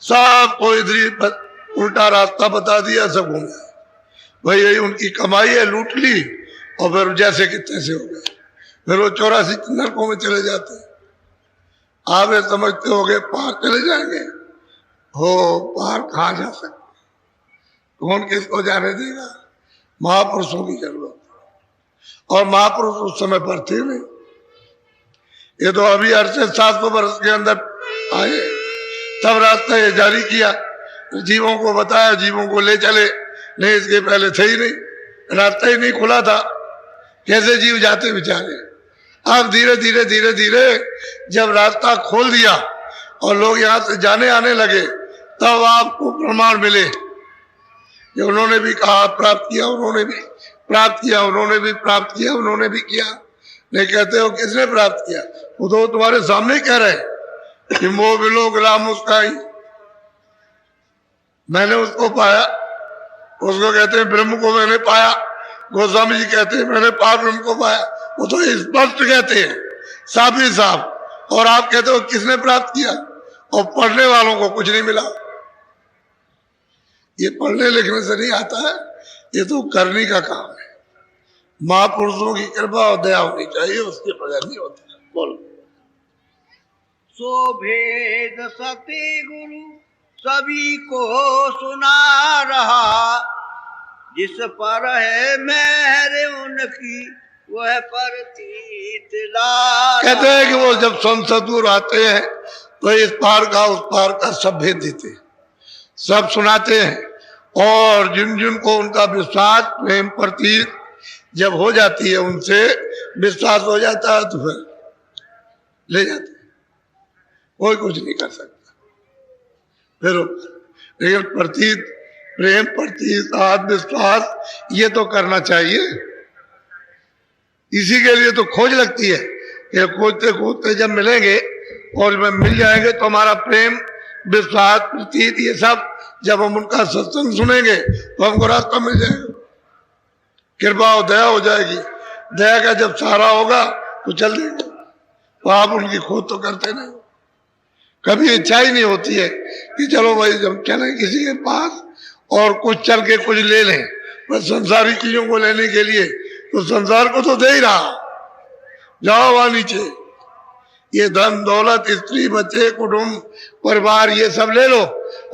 C: सब कोई इधर उल्टा रास्ता बता दिया, सब घूमे। भाई यही उनकी कमाई है, लूट ली और फिर जैसे कि तैसे हो गए, फिर वो 84 नरकों में चले जाते। आप ये समझते हो गए पार चले जाएंगे, हो पार कहाँ जा सकते, कौन किसको जाने देगा? महापुरुषों की जरूरत, और महापुरुष उस समय पर थे नहीं, ये तो अभी 700 वर्ष के अंदर आए, तब रास्ता ये जारी किया, जीवों को बताया, जीवों को ले चले, नहीं इसके पहले थे ही नहीं, रास्ता ही नहीं खुला था, कैसे जीव जाते बेचारे। अब धीरे धीरे धीरे धीरे जब रास्ता खोल दिया और लोग यहाँ से जाने आने लगे, तब आपको प्रमाण मिले कि उन्होंने भी कहा प्राप्त किया, उन्होंने भी प्राप्त किया, उन्होंने भी प्राप्त किया, उन्होंने भी किया। नहीं कहते हो किसने प्राप्त किया? वो तो तुम्हारे सामने कह रहे कि मोह विलोक राम मुस्काई, मैंने उसको पाया, उसको कहते हैं ब्रह्म को मैंने पाया। गोस्वामी जी कहते हैं मैंने पार ब्रह्म को पाया, वो तो स्पष्ट कहते हैं, साफ ही साफ। और आप कहते हो किसने प्राप्त किया? और पढ़ने वालों को कुछ नहीं मिला। ये पढ़ने लिखने से नहीं आता है, ये तो करने का काम है। महापुरुषों की कृपा और दया होनी चाहिए, उसके बगैर नहीं होता। बोलो।
D: सो भेद सती गुरु सभी को सुना रहा। जिस पर है मेहर उनकी वह प्रतीत ला।
C: कहते हैं कि वो जब संसदूर आते हैं तो इस पार का उस पार का सब भेद देते हैं, सब सुनाते हैं। और जिन जिन को उनका विश्वास प्रेम प्रतीत जब हो जाती है, उनसे विश्वास हो जाता है, तो फिर ले जाते हैं, कोई कुछ नहीं कर सकता। फिर लेकिन प्रतीत प्रेम प्रतीत आत्मविश्वास ये तो करना चाहिए। इसी के लिए तो खोज लगती है कि खोजते खोजते जब मिलेंगे और जब मिल जाएंगे तो हमारा प्रेम विश्वास प्रतीत ये सब जब हम उनका सत्संग सुनेंगे तो हमको रास्ता मिल जाएगा, कृपा और दया हो जाएगी। दया का जब सहारा होगा तो चल देंगे। तो आप उनकी खोज तो करते नहीं, कभी इच्छा ही नहीं होती है कि चलो भाई जब चलें किसी के पास और कुछ चल के कुछ ले लें। बस संसारी चीजों को लेने के लिए तो संसार को तो दे ही रहा, जाओ वहां नीचे, ये धन दौलत स्त्री बच्चे कुटुंब परिवार ये सब ले लो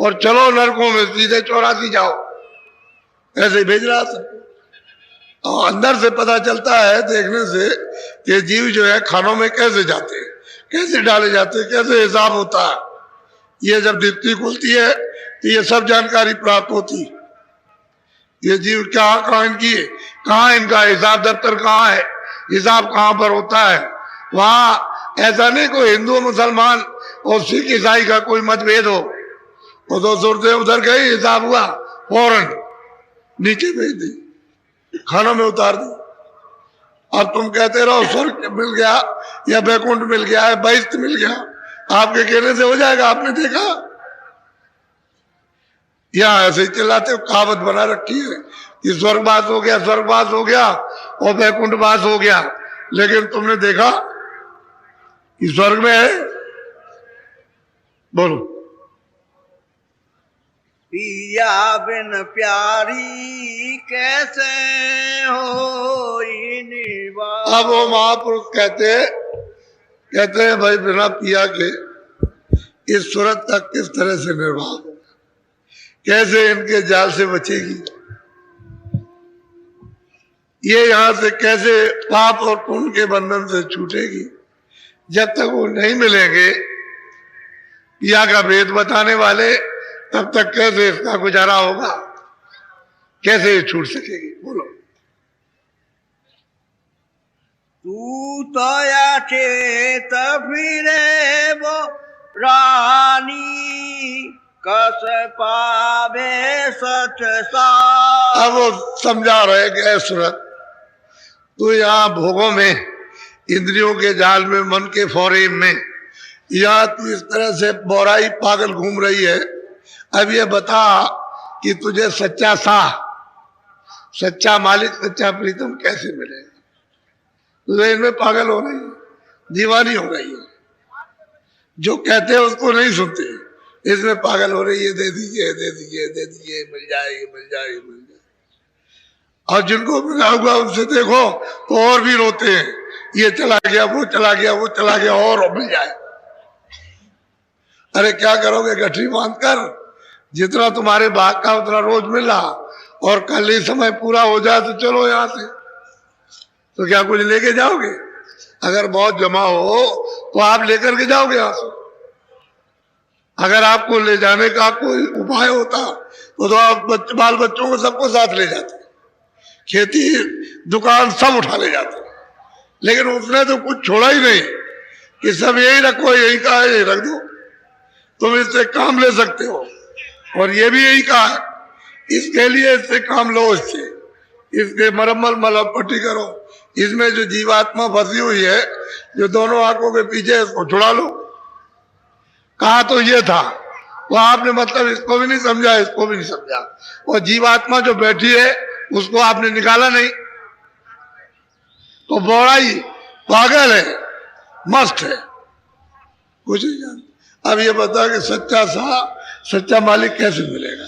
C: और चलो नरकों में, सीधे 84 जाओ, ऐसे भेज रहा था। और अंदर से पता चलता है देखने से कि जीव जो है खानों में कैसे जाते हैं, कैसे डाले जाते हैं, कैसे हिसाब होता है। ये जब दीप्ति खुलती है तो ये सब जानकारी प्राप्त होती है। ये जीव कहाँ इनकी, कहाँ इनका हिसाब दफ्तर कहाँ है, हिसाब कहाँ पर होता है। वहां ऐसा नहीं कोई हिंदू मुसलमान और सिख ईसाई का कोई मतभेद हो, वो दो सूरतें उधर गई, हिसाब हुआ, फौरन नीचे भेज दी, खानों में उतार दी। अब तुम कहते रहो स्वर्ग मिल गया या बैकुंठ मिल गया है, बहिष्ठ मिल गया, आपके कहने से हो जाएगा। आपने देखा यहाँ ऐसे ही चिल्लाते हो, कहावत बना रखी है कि स्वर्गवास हो गया, स्वर्गवास हो गया और बैकुंठवास हो गया। लेकिन तुमने देखा कि स्वर्ग में है? बोलो।
D: पिया बिन प्यारी कैसे हो निवास।
C: अब वो महापुरुष कहते हैं भाई बिना पिया के इस सूरत का किस तरह से निर्वाह होगा, कैसे इनके जाल से बचेगी, ये यहां से कैसे पाप और पुण्य के बंधन से छूटेगी। जब तक वो नहीं मिलेंगे पिया का भेद बताने वाले, तब तक कैसे इसका गुजारा होगा, कैसे ये छूट सकेगी। बोलो।
D: तू तो या चेत फिरे वो रानी कस पावे सच सा।
C: अब वो समझा रहे कि ऐ सूरत, तू यहाँ भोगों में, इंद्रियों के जाल में, मन के फौरेम में, यहाँ तू इस तरह से बोराई पागल घूम रही है। अब ये बता कि तुझे सच्चा साह, सच्चा मालिक, सच्चा प्रीतम कैसे मिलेगा। तुझे इनमें पागल हो रही है, दीवानी हो रही है, जो कहते हैं उसको नहीं सुनते, इसमें पागल हो रही है। दे दीजिए दे दीजिए दे दीजिए, मिल जाएगी मिल जाएगी मिल जाएगी। और जिनको मिला हुआ उनसे देखो तो और भी रोते हैं, ये चला गया वो चला गया वो चला गया और मिल जाए। अरे क्या करोगे गठरी बांध कर, जितना तुम्हारे भाग का उतना रोज मिला, और कल ही समय पूरा हो जाए तो चलो यहाँ से। तो क्या कुछ लेके जाओगे? अगर बहुत जमा हो तो आप लेकर के जाओगे यहाँ से। अगर आपको ले जाने का कोई उपाय होता तो आप बाल बच्चों को सबको साथ ले जाते, खेती दुकान सब उठा ले जाते। लेकिन उसने तो कुछ छोड़ा ही नहीं कि सब यही रखो, यही कहा है, यही रख दो, तुम इससे काम ले सकते हो। और ये भी यही कहा है, इसके लिए इससे काम लो, इसके मरम्मत मलहम पट्टी करो, इसमें जो जीवात्मा फंसी हुई है जो दोनों आंखों के पीछे, इसको छुड़ा लो। कहा तो ये था, वो आपने मतलब इसको भी नहीं समझा, इसको भी नहीं समझा। और जीवात्मा जो बैठी है उसको आपने निकाला नहीं, तो बोराई पागल है, मस्त है, कुछ नहीं जानता। अब ये बता कि सच्चा सा, सच्चा मालिक कैसे मिलेगा।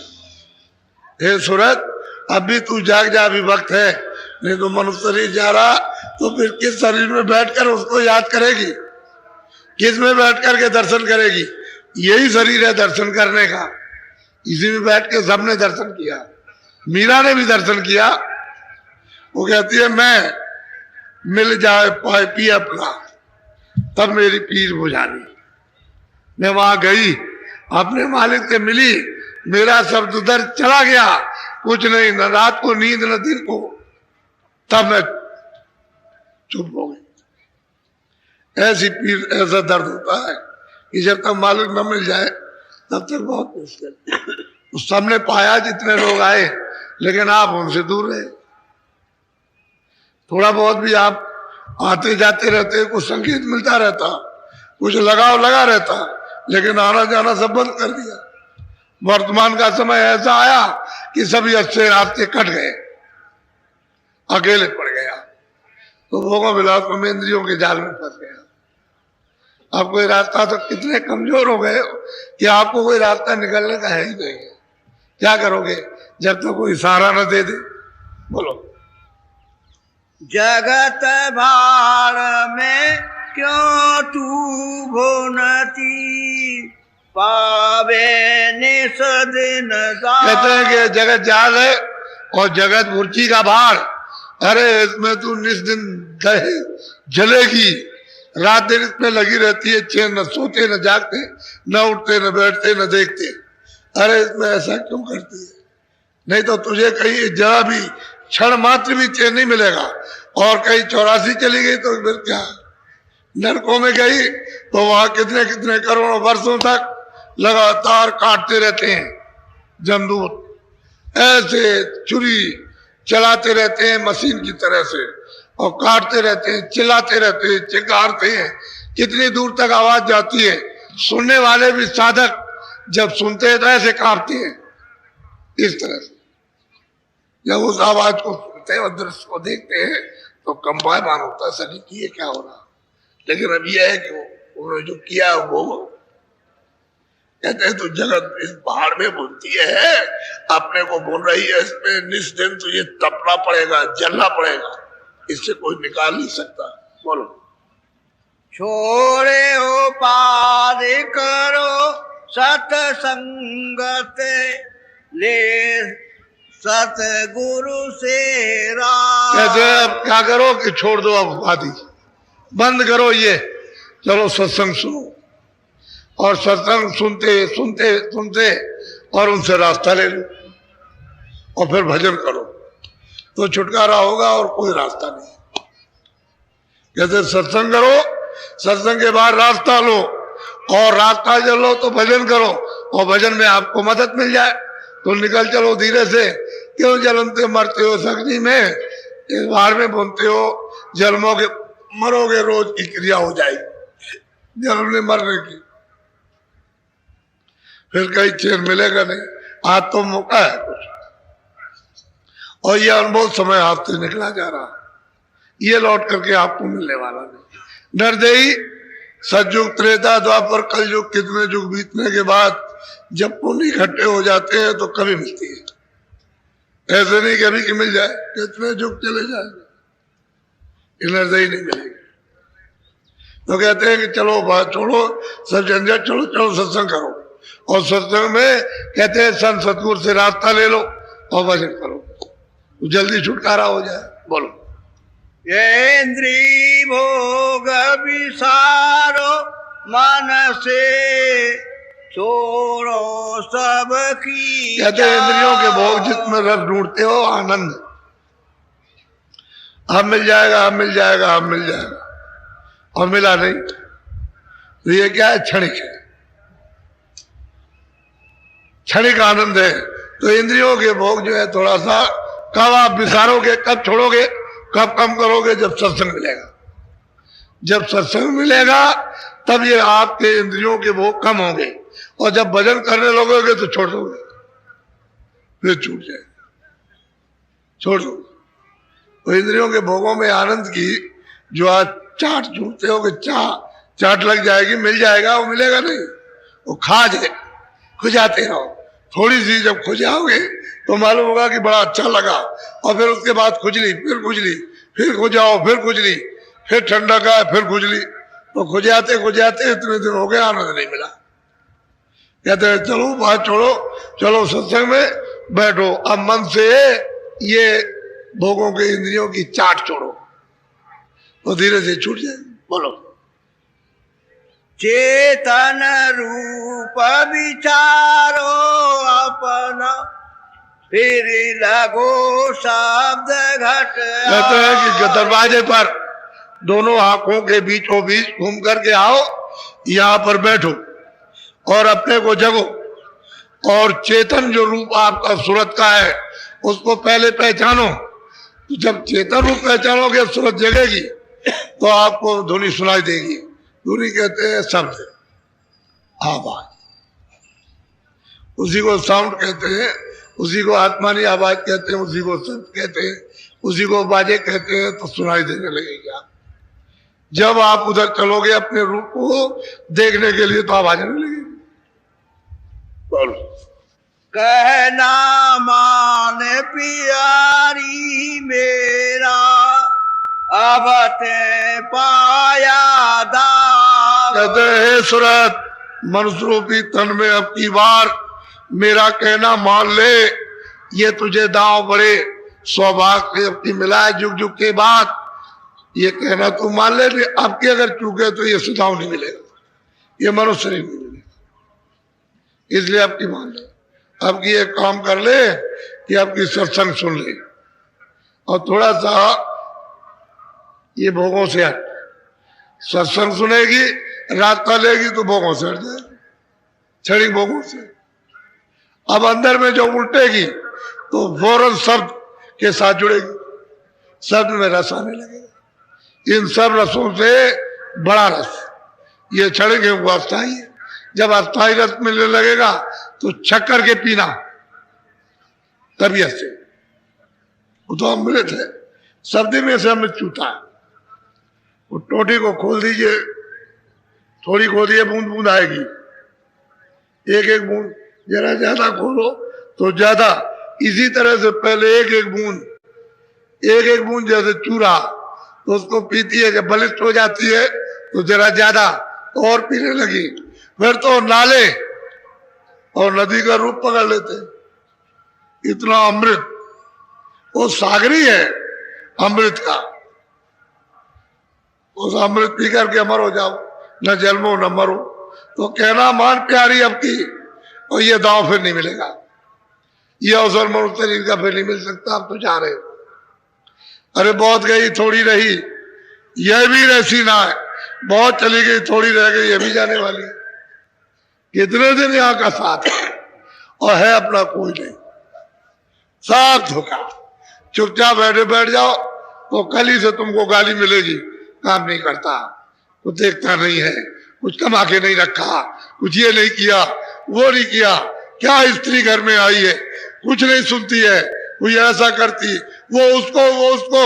C: हे सूरत, अभी तू जाग जा, अभी वक्त है, नहीं तो मनुष्य शरीर जा रहा तो फिर किस शरीर में बैठकर उसको याद करेगी, किस में बैठ करके दर्शन करेगी। यही शरीर है दर्शन करने का, इसी में बैठ के सबने दर्शन किया, मीरा ने भी दर्शन किया। वो कहती है मैं मिल जाए पाए पी अपना तब मेरी पीर बुझानी। मैं वहां गई, अपने मालिक से मिली, मेरा सब उधर चला गया, कुछ नहीं, न रात को नींद न दिन को। तब मैं चुप हो गई। ऐसी पीर, ऐसा दर्द होता है कि जब तक मालिक न मिल जाए तब तक बहुत मुश्किल। सबने पाया, जितने लोग आए, लेकिन आप उनसे दूर रहे। थोड़ा बहुत भी आप आते जाते रहते, कुछ संगीत मिलता रहता, कुछ लगाव लगा रहता, लेकिन आना जाना सब बंद कर दिया। वर्तमान का समय ऐसा आया कि सभी अच्छे रास्ते कट गए, अकेले पड़ गया, तो भोगों विलास में इंद्रियों के जाल में फंस गया। अब कोई रास्ता, तो कितने कमजोर हो गए कि आपको कोई रास्ता निकलने का है ही नहीं। क्या करोगे जब तक कोई सहारा न दे दे? बोलो।
D: जगत भार में क्यों तू भुनती, पावे निसदिन
C: कहते हैं कि जगत जाल है और जगत मूर्ति का भार। अरे इसमें तू निस दिन जलेगी, रात दिन इसमें लगी रहती है, चैन न सोते न जागते, न उठते न बैठते न देखते। अरे इसमें ऐसा क्यों करती है? नहीं तो तुझे कहीं जरा भी क्षण मात्र भी चैन नहीं मिलेगा। और कहीं 84 चली गई तो फिर क्या? नरकों में गई तो वहां कितने कितने करोड़ों वर्षों तक लगातार काटते रहते हैं जमदूत, ऐसे छुरी चलाते रहते हैं मशीन की तरह से, और काटते रहते हैं, चिल्लाते रहते हैं, चिंगारते हैं। कितनी दूर तक आवाज जाती है, सुनने वाले भी साधक जब सुनते हैं तो ऐसे कांपते हैं इस तरह से। जब उस आवाज को सुनते हैं और दृश्य को देखते हैं तो कंपायमान होता है, सभी किए क्या हो रहा। लेकिन अब यह है कि उन्होंने जो किया वो कहते हैं तो जगत इस पहाड़ में बुनती है, अपने को बुन रही है, इसमें निस्दिन तुझे तपना पड़ेगा, जलना पड़ेगा, इससे कोई निकाल नहीं सकता। बोलो।
D: छोड़े उपाध करो सतसंगत, ले सतगुरु से राह।
C: कहते हैं अब क्या करो कि छोड़ दो, अब उपाधि बंद करो, ये चलो सत्संग सुनो, और सत्संग सुनते सुनते सुनते और उनसे रास्ता ले लो, और फिर भजन करो तो छुटकारा होगा, और कोई रास्ता नहीं। कहते सत्संग करो, सत्संग के बाद रास्ता लो, और रास्ता जब लो तो भजन करो, और भजन में आपको मदद मिल जाए तो निकल चलो धीरे से। क्यों जलनते मरते हो सगनी में, इस बार में बुनते हो, जन्मोगे मरोगे, रोज की क्रिया हो जाएगी जन्मने मरने की, फिर कहीं चैन मिलेगा नहीं। आज तो मौका है कुछ, और ये अनमोल समय हाथ से निकला जा रहा, ये लौट करके आपको मिलने वाला नहीं। नरदेही सतयुग त्रेता द्वापर कलयुग, कितने युग बीतने के बाद जब पुण्य इकट्ठे हो जाते हैं तो कभी मिलती है, ऐसे नहीं कभी कि मिल जाए, कितने युग चले जाएंगे, नरदेही नहीं मिलेगी। तो कहते हैं कि चलो बात छोड़ो, सब झंझट छोड़ो, चलो सत्संग करो, और सत्संग में कहते हैं संत सतगुरु से रास्ता ले लो और भजन करो, तो जल्दी छुटकारा हो जाए। बोलो।
D: ये इंद्री भोग विसारो मन से, छोड़ो सब की।
C: कहते हैं इंद्रियों के भोग जिसमें रस ढूंढते हो, आनंद अब मिल जाएगा, अब मिल जाएगा, अब मिल जाएगा, और मिला नहीं तो ये क्या है? क्षणिक है, क्षणिक आनंद है। तो इंद्रियों के भोग जो है थोड़ा सा कब आप विसारोगे, कब छोड़ोगे, कब कम करोगे? जब सत्संग मिलेगा। जब सत्संग मिलेगा तब ये आपके इंद्रियों के भोग कम होंगे, और जब भजन करने लगोगे तो छोड़ दोगे, फिर छूट जाएगा, छोड़ दो। तो इंद्रियों के भोगों में आनंद की जो आज चाट छूटते हो कि चाट लग जाएगी, मिल जाएगा, वो मिलेगा नहीं, वो खुजाते रहो। थोड़ी सी जब खुजाओगे तो मालूम होगा कि बड़ा अच्छा लगा, और फिर उसके बाद खुजली, फिर खुजली, फिर खुजाओ, फिर खुजली, फिर ठंडा का, फिर खुजली, तो खुजाते खुजाते इतने दिन हो गए, आनंद नहीं मिला। कहते हैं चलो बात छोड़ो, चलो सत्संग में बैठो, अब मन से ये भोगों के इंद्रियों की चाट छोड़ो, तो धीरे से छूट जाए। बोलो।
D: चेतन रूप विचारो अपना, फिर लगो शब्द घट।
C: कहते हैं कि दरवाजे पर दोनों आंखों के बीचों बीच घूम करके आओ, यहाँ पर बैठो और अपने को जगो, और चेतन जो रूप आपका सूरत का है उसको पहले पहचानो। तो जब चेतन रूप पहचानोगे सूरत जगेगी तो आपको ध्वनि सुनाई देगी। ध्वनि कहते हैं शब्द, आवाज, उसी को साउंड कहते हैं, उसी को आत्मानी आवाज कहते हैं, उसी को शब्द कहते हैं, उसी को बाजे कहते हैं। तो सुनाई देने लगेगी। आप जब आप उधर चलोगे अपने रूप को देखने के लिए तो आवाज आने लगेगी। बोलो।
D: कहना मान प्यारी मेरा, अब ते पाया दाव।
C: कहते हैं सूरत, मनुष्य रूपी तन में अब की बार मेरा कहना मान ले, ये तुझे दांव बड़े सौभाग्य से अब की मिला है जुग जुग के बाद। ये कहना तू मान ले, अब की अगर चूके तो ये सुधाव नहीं मिलेगा, ये मनुष्य नहीं मिलेगा। इसलिए अब की मान ले, अब की एक काम कर ले कि अब की सत्संग सुन ले, और थोड़ा सा ये भोगों से हट। सत्संग सुनेगी, रास्ता लेगी तो भोगों से हट जाएगी, छड़ी भोगों से। अब अंदर में जो उल्टेगी तो फौरन शब्द के साथ जुड़ेगी, शब्द में रस आने लगेगा। इन सब रसों से बड़ा रस ये छड़ेंगे वो अस्थाई है। जब अस्थाई रस मिलने लगेगा तो छक्कर के पीना तबीयत से, वो तो अमृत है, सर्दी में से अमृत चूता है। वो टोटी को खोल दीजिए, थोड़ी खोलिए, बूंद बूंद आएगी, एक एक बूंद, जरा ज्यादा खोलो तो ज्यादा। इसी तरह से पहले एक एक बूंद जैसे चूरा, तो उसको पीती है, जब बलिष्ठ हो जाती है तो जरा ज्यादा और पीने लगी, फिर तो नाले और नदी का रूप पकड़ लेते। इतना अमृत, वो सागरी है अमृत का। उस अमृत पी करके अमर हो जाओ, न जन्मो न मरो। तो कहना मान प्यारी अब की, और ये दांव फिर नहीं मिलेगा, ये अवसर मनुष्य शरीर का फिर नहीं मिल सकता। आप तो जा रहे हो, अरे बहुत गई थोड़ी रही, यह भी रहसी ना है, बहुत चली गई थोड़ी रह गई, ये भी जाने वाली है। कितने दिन यहाँ का साथ है और है अपना कोई नहीं, सब धोखा। चुपचाप बैठ जाओ तो कल ही से तुमको गाली मिलेगी, काम नहीं करता, कुछ देखता नहीं है, कुछ कमा के नहीं रखा, कुछ ये नहीं किया, वो नहीं किया, क्या स्त्री घर में आई है, कुछ नहीं सुनती है, कोई ऐसा करती, वो उसको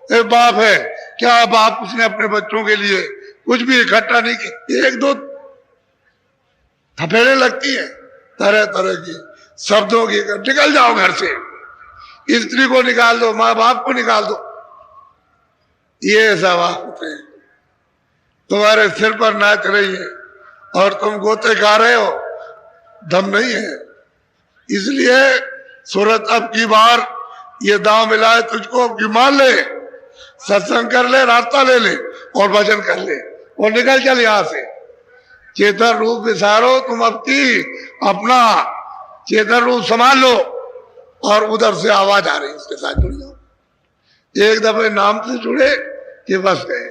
C: ए बाप है क्या, बाप उसने अपने बच्चों के लिए कुछ भी इकट्ठा नहीं किया। एक दो थपेड़े लगती है तरह तरह की शब्दों की, निकल जाओ घर से, स्त्री को निकाल दो, माँ बाप को निकाल दो। ये सवाल होते हैं, तुम्हारे सिर पर नाच रही है और तुम गोते गा रहे हो, दम नहीं है। इसलिए सूरत अब की बार ये दांव मिला है तुझको, अब की मान ले, सत्संग कर ले, रास्ता ले ले और भजन कर ले और निकल चल यहाँ से। चेतन रूप विसारो तुम, अब की अपना चेतन रूप संभाल लो, और उधर से आवाज आ रही उसके साथ जुड़ जाओ। एक दफे नाम से जुड़े कि बस गए,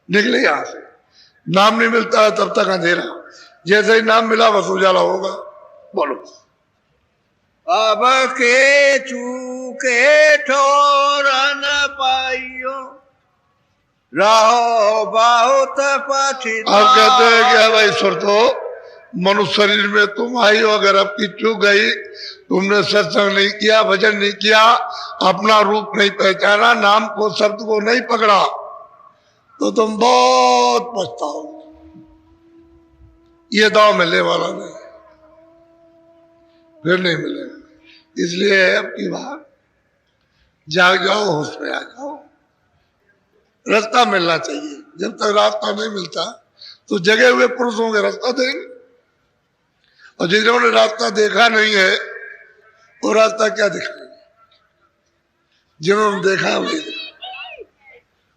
C: निकले यहाँ से। नाम नहीं मिलता है तब तक अंधेरा, जैसे ही नाम मिला बस उजाला होगा। बोलो।
D: अब के चूके ठोर न पाइयो, रहो बहुत पछताओ।
C: अब कहते हैं कि भाई सुर तो मनुष्य शरीर में तुम आई हो, अगर अब की चूक गई, तुमने सत्संग नहीं किया, भजन नहीं किया, अपना रूप नहीं पहचाना, नाम को शब्द को नहीं पकड़ा, तो तुम बहुत पछताओगे। ये दांव मिलने वाला नहीं, फिर नहीं मिलेगा। इसलिए अब की बात जाग जाओ, होश में आ जाओ, रास्ता मिलना चाहिए। जब तक रास्ता नहीं मिलता तो जगे हुए पुरुष होंगे रास्ता देंगे, और जिन्होंने रास्ता देखा नहीं है वो रास्ता क्या दिखाएंगे? जिन्होंने देखा है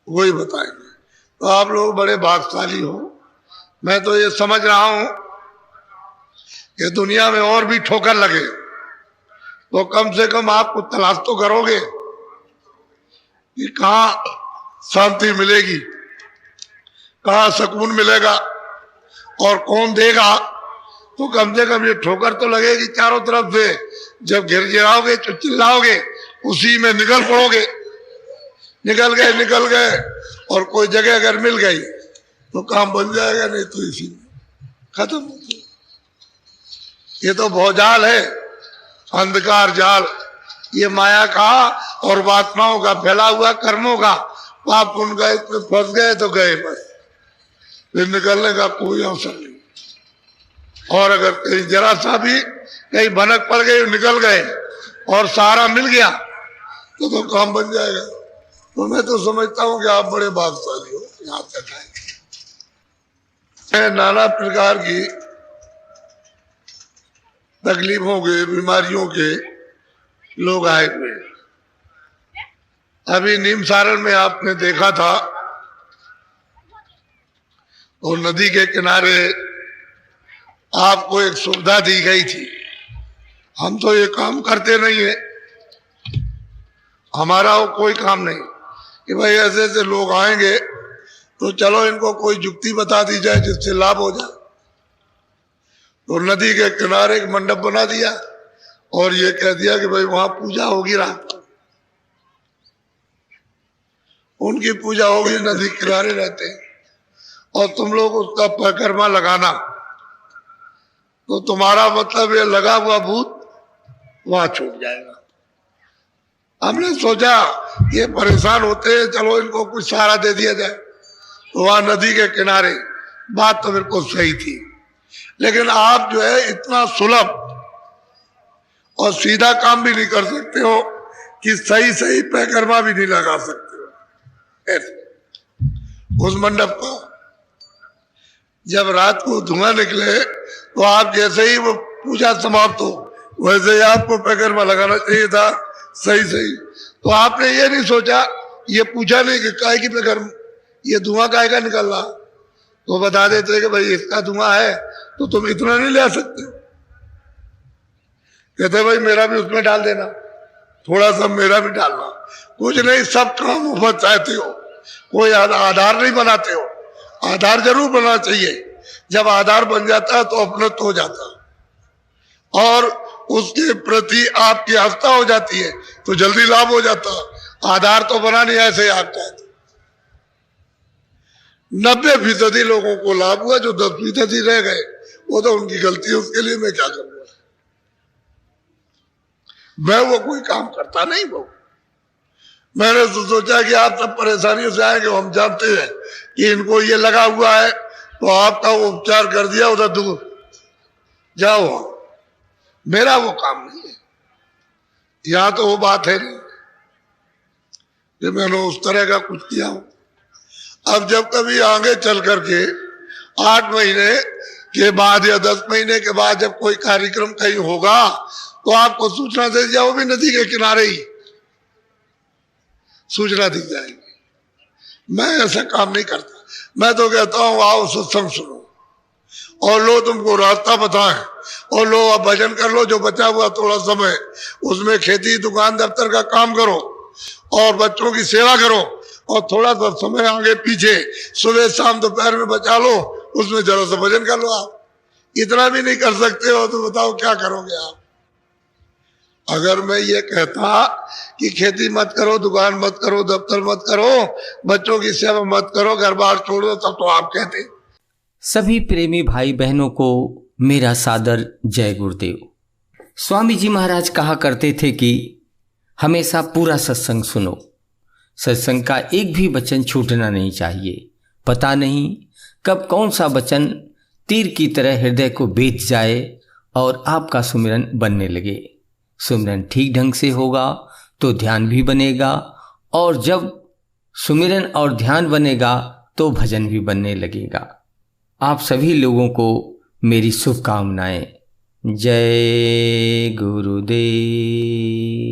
C: वही बताएंगे। तो आप लोग बड़े भाग्यशाली हो। मैं तो ये समझ रहा हूं कि दुनिया में और भी ठोकर लगे तो कम से कम आपको तलाश तो करोगे कि कहाँ शांति मिलेगी, कहाँ सुकून मिलेगा और कौन देगा। तो कम से कम ये ठोकर तो लगेगी चारों तरफ से। जब गिर गिराओगे तो चिल्लाओगे, उसी में निकल पड़ोगे। निकल गए और कोई जगह अगर मिल गई तो काम बन जाएगा, नहीं तो इसी में खत्म हो जाएगा। ये तो भौजाल है, अंधकार जाल, ये माया का और वासनाओं का फैला हुआ कर्मों का। पाप पुण्य का इसमें फंस गए तो गए बस, फिर निकलने का कोई अवसर नहीं। और अगर कहीं जरा सा भी कहीं भनक पड़ गई, निकल गए और सारा मिल गया तो काम बन जाएगा। तो मैं तो समझता हूँ कि आप बड़े भाग्यशाली हो। यहाँ तक है नाना प्रकार की तकलीफों के, बीमारियों के लोग आए हुए। अभी नीम सारण में आपने देखा था और नदी के किनारे आपको एक सुविधा दी गई थी। हम तो ये काम करते नहीं है, हमारा वो कोई काम नहीं कि भाई ऐसे ऐसे लोग आएंगे तो चलो इनको कोई जुक्ति बता दी जाए जिससे लाभ हो जाए। तो नदी के किनारे एक मंडप बना दिया और ये कह दिया कि भाई वहां पूजा होगी रात को। उनकी पूजा होगी, नदी किनारे रहते हैं और तुम लोग उसका परिक्रमा लगाना। तो तुम्हारा मतलब ये लगा हुआ भूत वहां छूट जाएगा। हमने सोचा ये परेशान होते हैं, चलो इनको कुछ सहारा दे दिया जाए। तो वहां नदी के किनारे, बात तो बिल्कुल सही थी, लेकिन आप जो है इतना सुलभ और सीधा काम भी नहीं कर सकते हो कि सही सही परिक्रमा भी नहीं लगा सकते हो। ऐसे उस मंडप का जब रात को धुआं निकले तो आप जैसे ही वो पूजा समाप्त हो वैसे ही आपको परिक्रमा लगाना चाहिए था सही सही। तो आपने ये नहीं सोचा, ये पूछा नहीं कि काय की परिक्रमा, ये धुआं काय का निकल रहा। तो बता देते कि भाई इसका धुआं है तो तुम इतना नहीं ले सकते। कहते भाई मेरा भी उसमें डाल देना, थोड़ा सा मेरा भी डालना। कुछ नहीं, सब काम मुफ्त चाहते हो, कोई आधार नहीं बनाते हो। आधार जरूर बनना चाहिए, जब आधार बन जाता है तो अपनत्व हो जाता है और उसके प्रति आपकी आस्था हो जाती है तो जल्दी लाभ हो जाता है। आधार तो बना नहीं, ऐसे आप चाहते। 90% लोगों को लाभ हुआ, जो 10% रह गए वो तो उनकी गलती है, उसके लिए मैं क्या करूंगा। मैं वो कोई काम करता नहीं। वो मैंने तो सोचा कि आप सब परेशानियों से आएंगे, हम जानते हैं कि इनको ये लगा हुआ है तो आपका वो उपचार कर दिया, उधर दूर जाओ। मेरा वो काम नहीं है। यहां तो वो बात है नहीं कि मैंने उस तरह का कुछ किया हो। अब जब कभी आगे चल करके 8 महीने के बाद या 10 महीने के बाद जब कोई कार्यक्रम कहीं होगा तो आपको सूचना दे दिया, वो भी नदी के किनारे ही सूचना दी जाएगी। मैं ऐसा काम नहीं करता। मैं तो कहता हूं आओ सत्संग सुनो और लो तुमको रास्ता बताएं और लो आप भजन कर लो। जो बचा हुआ थोड़ा समय उसमें खेती, दुकान, दफ्तर का काम करो और बच्चों की सेवा करो और थोड़ा सा समय आगे पीछे सुबह शाम दोपहर में बचा लो, उसमें जरा सा भजन कर लो। आप इतना भी नहीं कर सकते हो तो बताओ क्या करोगे आप। अगर मैं ये कहता कि खेती मत करो, दुकान मत करो, दफ्तर मत करो, बच्चों की सेवा मत करो, घर बार छोड़ दो, तब तो आप कहते।
E: सभी प्रेमी भाई बहनों को मेरा सादर जय गुरुदेव। स्वामी जी महाराज कहा करते थे कि हमेशा पूरा सत्संग सुनो, सत्संग का एक भी वचन छूटना नहीं चाहिए। पता नहीं कब कौन सा वचन तीर की तरह हृदय को बेच जाए और आपका सुमिरन बनने लगे। सुमिरन ठीक ढंग से होगा तो ध्यान भी बनेगा और जब सुमिरन और ध्यान बनेगा तो भजन भी बनने लगेगा। आप सभी लोगों को मेरी शुभकामनाएं। जय गुरुदेव।